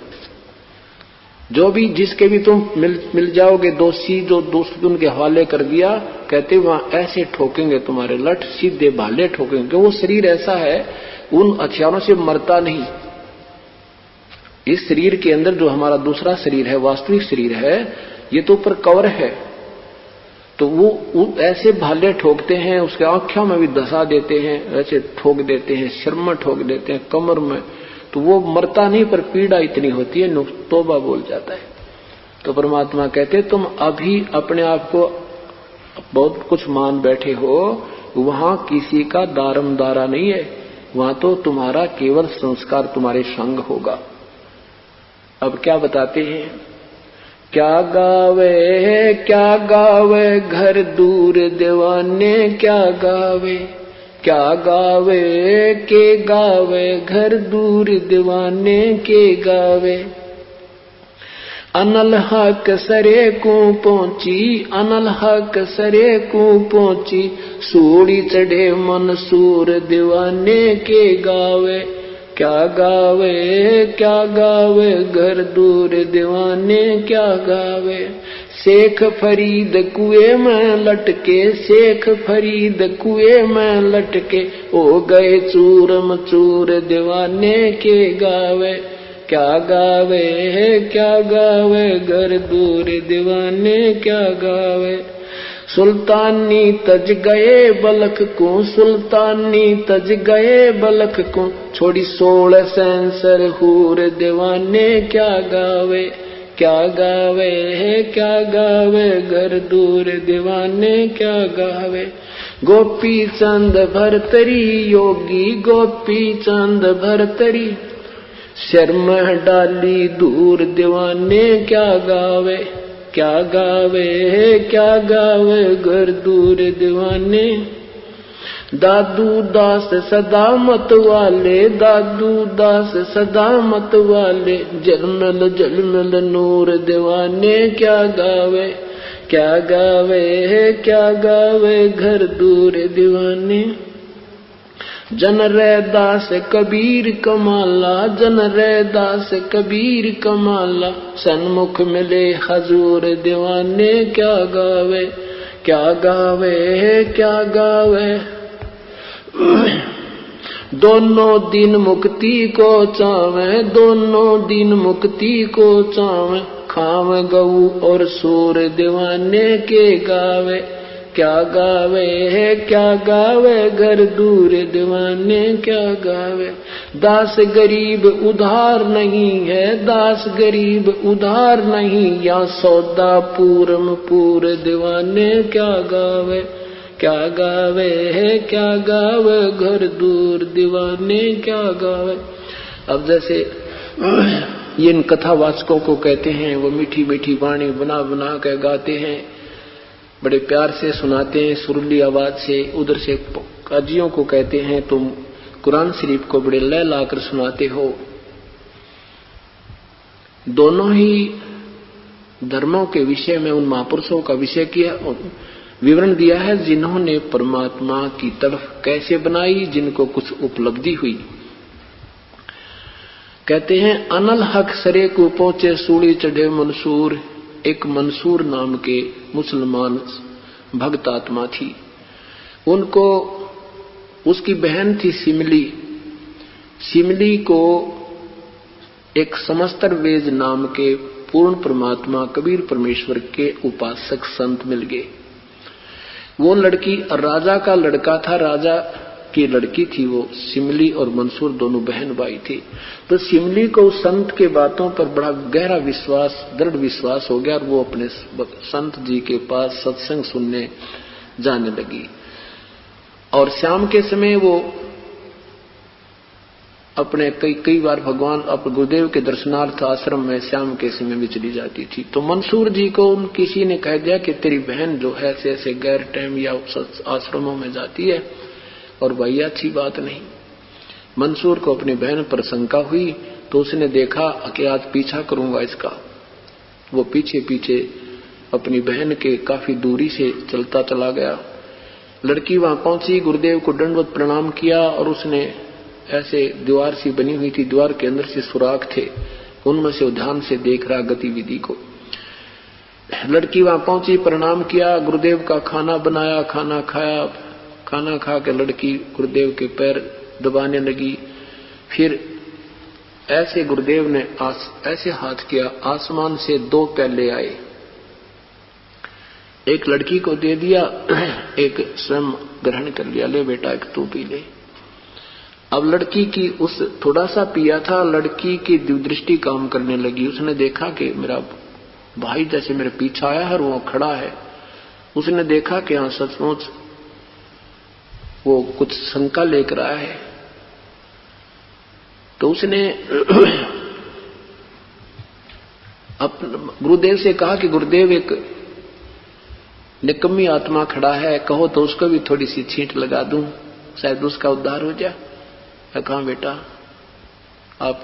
जो भी जिसके भी तुम मिल जाओगे दोषी, जो दोस्त उनके हवाले कर दिया, कहते वहां ऐसे ठोकेंगे तुम्हारे लठ, सीधे भाले ठोकेंगे। वो शरीर ऐसा है, उन हथियारों से मरता नहीं। इस शरीर के अंदर जो हमारा दूसरा शरीर है, वास्तविक शरीर है, ये तो ऊपर कवर है, तो वो ऐसे भाले ठोकते हैं, उसके आंखों में भी धसा देते हैं, ऐसे ठोक देते हैं, सिर में ठोक देते हैं, कमर में, तो वो मरता नहीं, पर पीड़ा इतनी होती है, तौबा बोल जाता है। तो परमात्मा कहते तुम अभी अपने आप को बहुत कुछ मान बैठे हो, वहां किसी का दारमदारा नहीं है, वहां तो तुम्हारा केवल संस्कार तुम्हारे संग होगा। अब क्या बताते हैं, क्या गावे घर दूर दीवाने, क्या गावे के गावे घर दूर दीवाने के गावे। अनल हक सरे को पहुंची, अनल हक सरे को पहुंची, सूड़ी चढ़े मंसूर दीवाने के गावे। क्या गावे घर दूर दीवाने क्या गावे। शेख फरीद कुएं में लटके, शेख फरीद कुएं में लटके, हो गए चूरम चूर दीवाने के गावे। क्या गावे घर दूर दीवाने क्या गावे। सुल्तानी तज गए बलख को, सुल्तानी तज गए बलख को, छोड़ी 16 सेंसर हूर दीवाने क्या गावे। क्या गावे घर दूर दीवाने क्या गावे। गोपी चंद भरतरी योगी, गोपी चंद भरतरी, शर्म डाली दूर दीवाने क्या गावे। क्या गावे घर दूर दीवाने। दादू दास सदा मत वाले, दादू दास सदा मत वाले, जलमल जलमल नूर दीवाने क्या गावे। क्या गावे घर दूर दीवाने। जन रैदास कबीर कमाला, जन रैदास कबीर कमाला, सन्मुख मिले हजूर दीवाने क्या गावे। क्या गावे दोनों दिन मुक्ति को चावे, दोनों दिन मुक्ति को चावे, खावे गऊ और सूर दीवाने के गावे। क्या गावे घर दूर दीवाने क्या गावे। दास गरीब उधार नहीं है, दास गरीब उधार नहीं, या सौदा पूरम पूर दीवाने क्या गावे। क्या गावे घर दूर दीवाने क्या गावे। अब जैसे ये इन कथावाचकों को कहते हैं, वो मीठी मीठी वाणी बना बना के गाते हैं, बड़े प्यार से सुनाते हैं सुरीली आवाज से। उधर से काजियों को कहते हैं तुम कुरान शरीफ को बड़े लय लाकर सुनाते हो। दोनों ही धर्मों के विषय में उन महापुरुषों का विषय किया, विवरण दिया है, जिन्होंने परमात्मा की तरफ कैसे बनाई, जिनको कुछ उपलब्धि हुई। कहते हैं अनल हक सरे को पहुंचे, सूड़ी चढ़े मंसूर। एक मंसूर नाम के मुसलमान भक्त आत्मा थी, उनको उसकी बहन थी सिमली। सिमली को एक समस्तर वेद नाम के पूर्ण परमात्मा कबीर परमेश्वर के उपासक संत मिल गए। वो लड़की राजा का लड़का था, राजा की लड़की थी वो। सिमली और मंसूर दोनों बहन भाई थे। तो सिमली को संत के बातों पर बड़ा गहरा विश्वास, दृढ़ विश्वास हो गया और वो अपने संत जी के पास सत्संग सुनने जाने लगी। और शाम के समय वो अपने कई बार भगवान अपने गुरुदेव के दर्शनार्थ आश्रम में शाम के समय में चली जाती थी। तो मंसूर जी को किसी ने कह दिया कि तेरी बहन जो है ऐसे गैर टाइम या आश्रमों में जाती है, और भाई अच्छी बात नहीं। मंसूर को अपनी बहन पर शंका हुई, तो उसने देखा कि आज पीछा करूंगा इसका। वो पीछे पीछे अपनी बहन के काफी दूरी से चलता चला गया। लड़की वहां पहुंची, गुरुदेव को दंडवत प्रणाम किया, और उसने ऐसे दीवार सी बनी हुई थी, दीवार के अंदर से सुराख थे, उनमें से ध्यान से देख रहा गतिविधि को। लड़की वहां पहुंची, प्रणाम किया, गुरुदेव का खाना बनाया, खाना खाया। खाना खा के लड़की गुरुदेव के पैर दबाने लगी। फिर ऐसे गुरुदेव ने ऐसे हाथ किया, आसमान से 2 प्याले आए, एक लड़की को दे दिया, एक स्वयं ग्रहण कर लिया, ले बेटा एक तू पी ले। अब लड़की की उस थोड़ा सा पिया था, लड़की की दिव्यदृष्टि काम करने लगी। उसने देखा कि मेरा भाई जैसे मेरे पीछे आया है और वो खड़ा है। उसने देखा कि हाँ सचमुच वो कुछ शंका लेकर आया है। तो उसने गुरुदेव से कहा कि गुरुदेव एक निकम्मी आत्मा खड़ा है, कहो तो उसको भी थोड़ी सी छींट लगा दूं, शायद उसका उद्धार हो जाए। कहा बेटा आप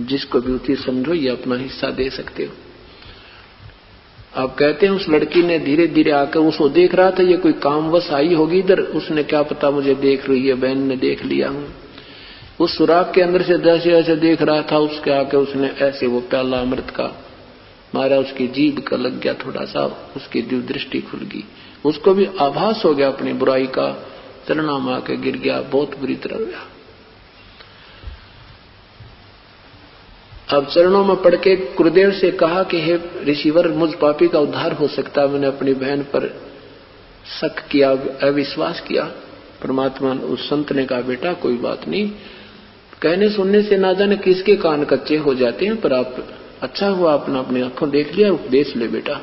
जिसको भी उचित समझो ये अपना हिस्सा दे सकते हो। आप कहते हैं उस लड़की ने धीरे धीरे आकर उसको देख रहा था, ये कोई कामवश आई होगी इधर, उसने क्या पता मुझे देख रही है, बहन ने देख लिया हूं। उस सुराख के अंदर से जैसे ऐसे देख रहा था, उसके आके उसने ऐसे वो प्याला अमृत का मारा, उसकी जीभ का लग गया थोड़ा सा, उसकी दिव्य दृष्टि खुल गई। उसको भी आभास हो गया अपनी बुराई का, चरणों में आके गिर गया, बहुत बुरी तरह गया। अब चरणों में पड़ के गुरुदेव से कहा कि हे ऋषिवर, मुझ पापी का उद्धार हो सकता, मैंने अपनी बहन पर शक किया, अविश्वास किया। परमात्मा उस संत ने कहा बेटा कोई बात नहीं, कहने सुनने से ना जाने किसके कान कच्चे हो जाते हैं, पर आप अच्छा हुआ आपने अपनी आंखों देख लिया, उपदेश ले बेटा,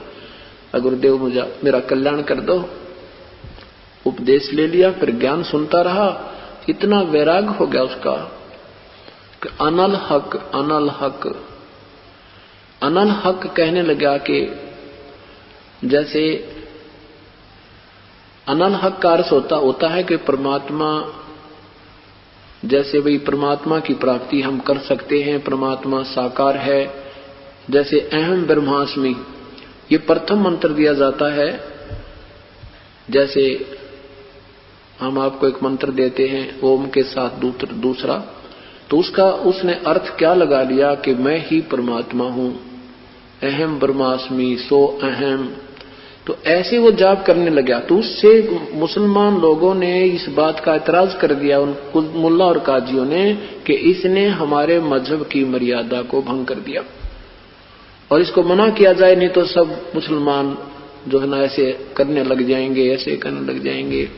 गुरुदेव मुझे मेरा कल्याण कर दो। उपदेश ले लिया, फिर ज्ञान सुनता रहा। इतना वैराग हो गया उसका कि अनल हक अनल हक अनल हक कहने लगा कि जैसे अनल हक का अर्थ होता है कि परमात्मा, जैसे भाई परमात्मा की प्राप्ति हम कर सकते हैं, परमात्मा साकार है। जैसे अहम ब्रह्मास्मि ये प्रथम मंत्र दिया जाता है। जैसे हम आपको एक मंत्र देते हैं ओम के साथ दूसरा, तो उसने अर्थ क्या लगा लिया कि मैं ही परमात्मा हूं, अहम ब्रह्मास्मि सो अहम। तो ऐसे वो जाप करने लगा। तो उससे मुसलमान लोगों ने इस बात का एतराज कर दिया, उन मुल्ला और काजियों ने, कि इसने हमारे मजहब की मर्यादा को भंग कर दिया और इसको मना किया जाए, नहीं तो सब मुसलमान जो है ना ऐसे करने लग जाएंगे, ऐसे करने लग जाएंगे।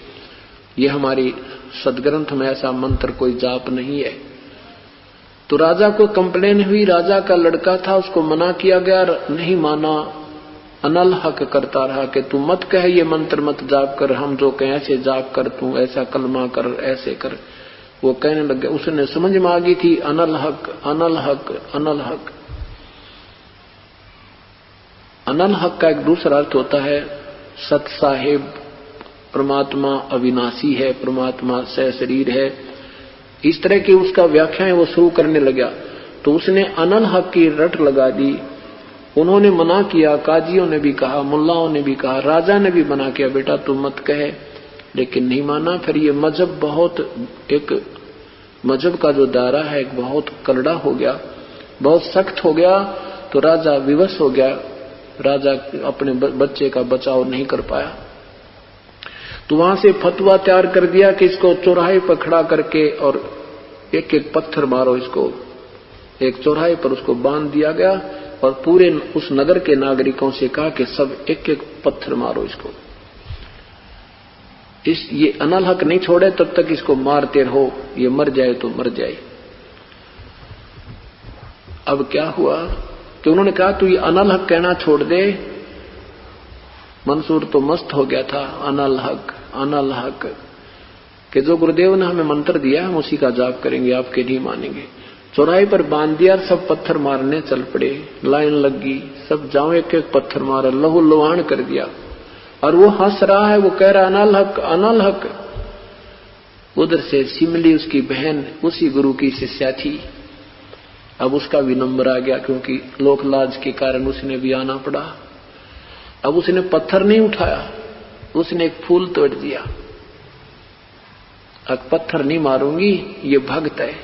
ये हमारी सदग्रंथ में ऐसा मंत्र कोई जाप नहीं है। तो राजा को कंप्लेन हुई, राजा का लड़का था, उसको मना किया गया, नहीं माना, अनल हक करता रहा कि तू मत कह ये मंत्र मत जाप कर, हम जो कहें ऐसे जाप कर, तू ऐसा कलमा कर, ऐसे कर। वो कहने लग गया, उसने समझ में आ गई थी अनल हक अनल हक अनल हक। अनल हक का एक दूसरा अर्थ होता है सत साहेब, परमात्मा अविनाशी है, परमात्मा सशरीर है। इस तरह की उसका व्याख्याएं वो शुरू करने लगा। तो उसने अनल हक की रट लगा दी। उन्होंने मना किया, काजियों ने भी कहा, मुल्लाओं ने भी कहा, राजा ने भी मना किया बेटा तू मत कहे, लेकिन नहीं माना। फिर ये मजहब एक मजहब का जो दायरा है एक बहुत करड़ा हो गया, बहुत सख्त हो गया। तो राजा विवश हो गया, राजा अपने बच्चे का बचाव नहीं कर पाया। तो वहां से फतवा तैयार कर दिया कि इसको चौराहे पर खड़ा करके और एक एक पत्थर मारो इसको। एक चौराहे पर उसको बांध दिया गया और पूरे उस नगर के नागरिकों से कहा कि सब एक एक पत्थर मारो इसको, ये अनल हक नहीं छोड़े तब तक इसको मारते रहो, ये मर जाए तो मर जाए। अब क्या हुआ कि उन्होंने कहा तू ये अनल हक कहना छोड़ दे। मंसूर तो मस्त हो गया था, अनल हक कि जो गुरुदेव ने हमें मंत्र दिया हम उसी का जाप करेंगे, आपके नहीं मानेंगे। चौराहे पर बांध दिया, सब पत्थर मारने चल पड़े, लाइन लग गई, सब जाओ एक एक पत्थर मारा, लहू लुहान कर दिया। और वो हंस रहा है, वो कह रहा अनल हक अनल हक। उधर से सिमली उसकी बहन उसी गुरु की शिष्या थी। अब उसका भी नंबर आ गया, क्योंकि लोक लाज के कारण उसने भी आना पड़ा। अब उसने पत्थर नहीं उठाया, उसने एक फूल तोड़ दिया। अब पत्थर नहीं मारूंगी, ये भक्त है,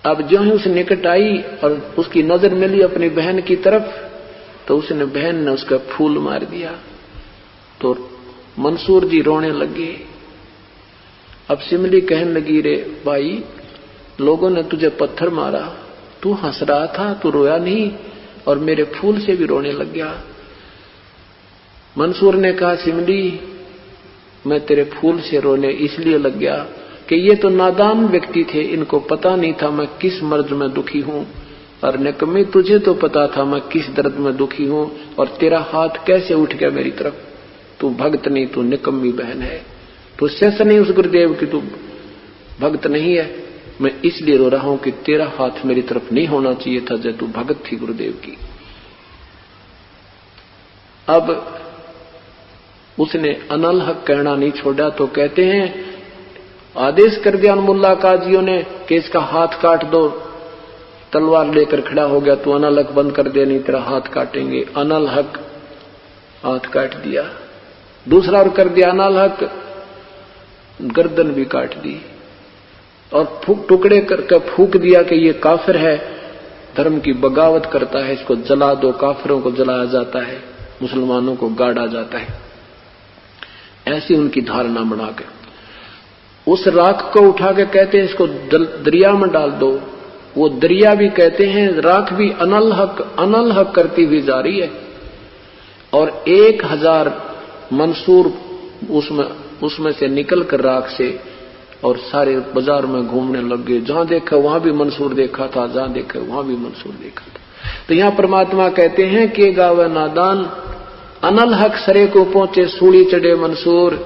अब जो ही उस निकट आई और उसकी नजर मिली अपनी बहन की तरफ, तो उसने बहन ने उसका फूल मार दिया। तो मंसूर जी रोने लगे। अब सिमली कहने लगी, रे भाई, लोगों ने तुझे पत्थर मारा, तू हंस रहा था, तू रोया नहीं, और मेरे फूल से भी रोने लग गया। मंसूर ने कहा, सिमली, मैं तेरे फूल से रोने इसलिए लग गया कि ये तो नादान व्यक्ति थे, इनको पता नहीं था मैं किस मर्ज में दुखी हूं, और निकम्मी, तुझे तो पता था मैं किस दर्द में दुखी हूं, और तेरा हाथ कैसे उठ गया मेरी तरफ। तू भक्त नहीं, तू निकम्मी बहन है, तू शेष नहीं उस गुरुदेव की, तू भक्त नहीं है। मैं इसलिए रो रहा हूं कि तेरा हाथ मेरी तरफ नहीं होना चाहिए था जब तू भगत थी गुरुदेव की। अब उसने अनल हक कहना नहीं छोड़ा, तो कहते हैं आदेश कर दिया मुल्ला काजियों ने कि इसका हाथ काट दो। तलवार लेकर खड़ा हो गया, तू अनल हक बंद कर दे, नहीं तेरा हाथ काटेंगे। अनल हक हाथ काट दिया। दूसरा और कर दिया अनल हक, गर्दन भी काट दी और टुकड़े करके फूक दिया कि ये काफिर है, धर्म की बगावत करता है, इसको जला दो। काफिरों को जलाया जाता है, मुसलमानों को गाड़ा जाता है। ऐसी उनकी धारणा बनाकर उस राख को उठा के कहते हैं इसको दरिया में डाल दो। वो दरिया भी कहते हैं, राख भी अनल हक करती हुई जा रही है। और 1000 मंसूर उसमें से निकल कर राख से और सारे बाजार में घूमने लग गए। जहां देखा वहां भी मंसूर देखा था, जहां देखा वहां भी मंसूर देखा था। तो यहां परमात्मा कहते हैं कि गावे नादान, अनल हक सरे को पहुंचे, सूली चढ़े मंसूर,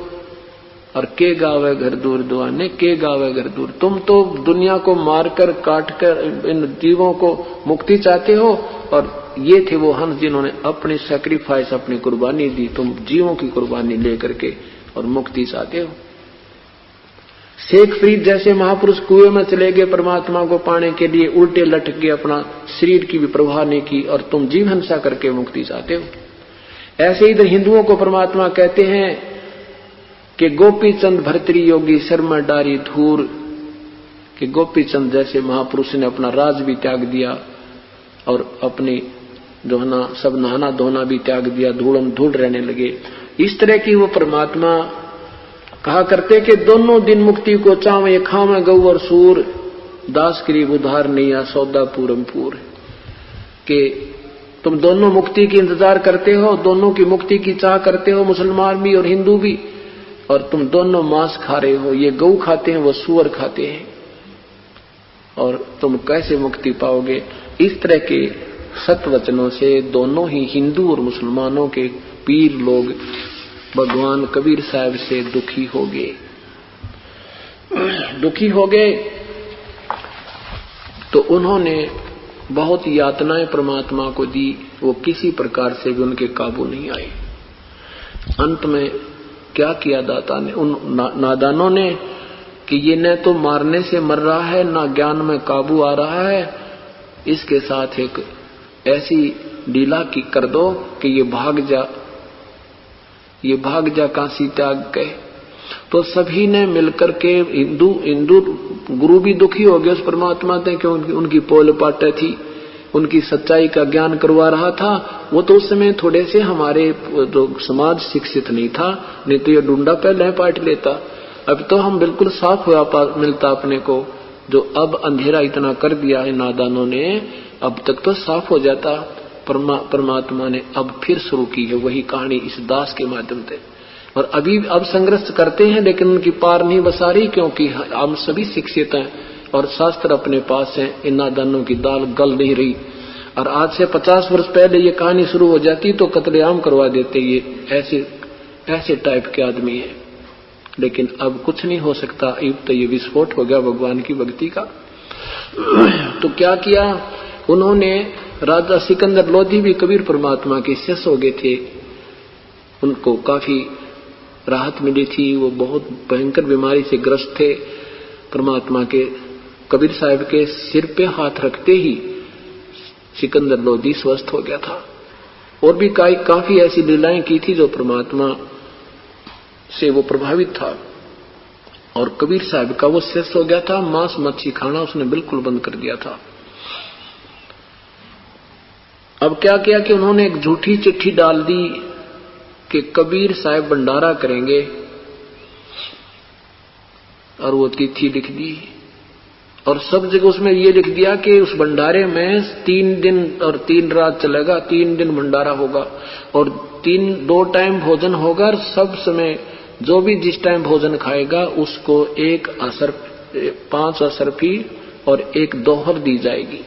और के गावे घर दूर दुआने, के गावे घर दूर। तुम तो दुनिया को मारकर काटकर इन जीवों को मुक्ति चाहते हो, और ये थे वो हंस जिन्होंने अपनी सैक्रिफाइस, अपनी कुर्बानी दी। तुम जीवों की कुर्बानी लेकर के और मुक्ति चाहते हो। शेख फरीद जैसे महापुरुष कुएं में चले गए परमात्मा को पाने के लिए, उल्टे लटक गए, अपना शरीर की भी परवाह नहीं की, और तुम जीव हिंसा करके मुक्ति चाहते हो। ऐसे इधर हिंदुओं को परमात्मा कहते हैं कि गोपी चंद भर्तरी योगी शर्मा डारी धूर, कि गोपी चंद जैसे महापुरुष ने अपना राज भी त्याग दिया और अपनी जो है ना सब नहाना धोना भी त्याग दिया, धूलम धूल रहने लगे। इस तरह की वो परमात्मा कहा करते कि दोनों दिन मुक्ति को चावे, खावे गौ और सूर, दास करीब उधार नहीं आ सौदा पूरम पूर। कि तुम दोनों मुक्ति की इंतजार करते हो, दोनों की मुक्ति की चाह करते हो, मुसलमान भी और हिंदू भी, और तुम दोनों मांस खा रहे हो। ये गौ खाते हैं, वो सूअर खाते हैं, और तुम कैसे मुक्ति पाओगे। इस तरह के सत्वचनों से दोनों ही हिंदू और मुसलमानों के पीर लोग भगवान कबीर साहब से दुखी हो गए। तो उन्होंने बहुत यातनाएं परमात्मा को दी, वो किसी प्रकार से भी उनके काबू नहीं आए। अंत में क्या किया दाता ने, उन नादानों ने, कि ये न तो मारने से मर रहा है, ना ज्ञान में काबू आ रहा है, इसके साथ एक ऐसी लीला की कर दो कि ये भाग जा काशी त्याग गए। तो सभी ने मिलकर के, हिंदू गुरु भी दुखी हो गए उस परमात्मा से, क्योंकि उनकी पोल पाटे थी, उनकी सच्चाई का ज्ञान करवा रहा था। वो तो उस समय थोड़े से हमारे तो समाज शिक्षित नहीं था, नहीं तो ये डूंडा पहले पाट लेता। अब तो हम बिल्कुल साफ हुआ मिलता अपने को, जो अब अंधेरा इतना कर दिया है नादानों ने, अब तक तो साफ हो जाता। परमात्मा ने अब फिर शुरू की है वही कहानी इस दास के माध्यम से, और अब संघर्ष करते हैं, लेकिन उनकी पार नहीं बसा रही, क्योंकि हम सभी शिक्षित हैं और शास्त्र अपने पास हैं। इन नादानों की दाल गल नहीं रही। और आज से 50 वर्ष पहले ये कहानी शुरू हो जाती तो कत्लेआम करवा देते। ये ऐसे टाइप के आदमी हैं, लेकिन अब कुछ नहीं हो सकता। अब तो ये विस्फोट हो गया भगवान की भक्ति का। तो क्या किया उन्होंने, राजा सिकंदर लोधी भी कबीर परमात्मा के शिष्य हो गए थे, उनको काफी राहत मिली थी। वो बहुत भयंकर बीमारी से ग्रस्त थे। परमात्मा के कबीर साहब के सिर पे हाथ रखते ही सिकंदर लोधी स्वस्थ हो गया था। और भी काफी ऐसी लीलाएं की थी जो परमात्मा से वो प्रभावित था। और कबीर साहब का वो शिष्य हो गया था, मांस मच्छी खाना उसने बिल्कुल बंद कर दिया था। अब क्या किया कि उन्होंने एक झूठी चिट्ठी डाल दी कि कबीर साहब भंडारा करेंगे, और वो तिथि लिख दी और सब जगह उसमें ये लिख दिया कि उस भंडारे में 3 दिन और 3 रात चलेगा, 3 दिन भंडारा होगा और 2 टाइम भोजन होगा। और सब समय जो भी जिस टाइम भोजन खाएगा उसको 1 असर 5 असरफी और 1 दोहर दी जाएगी।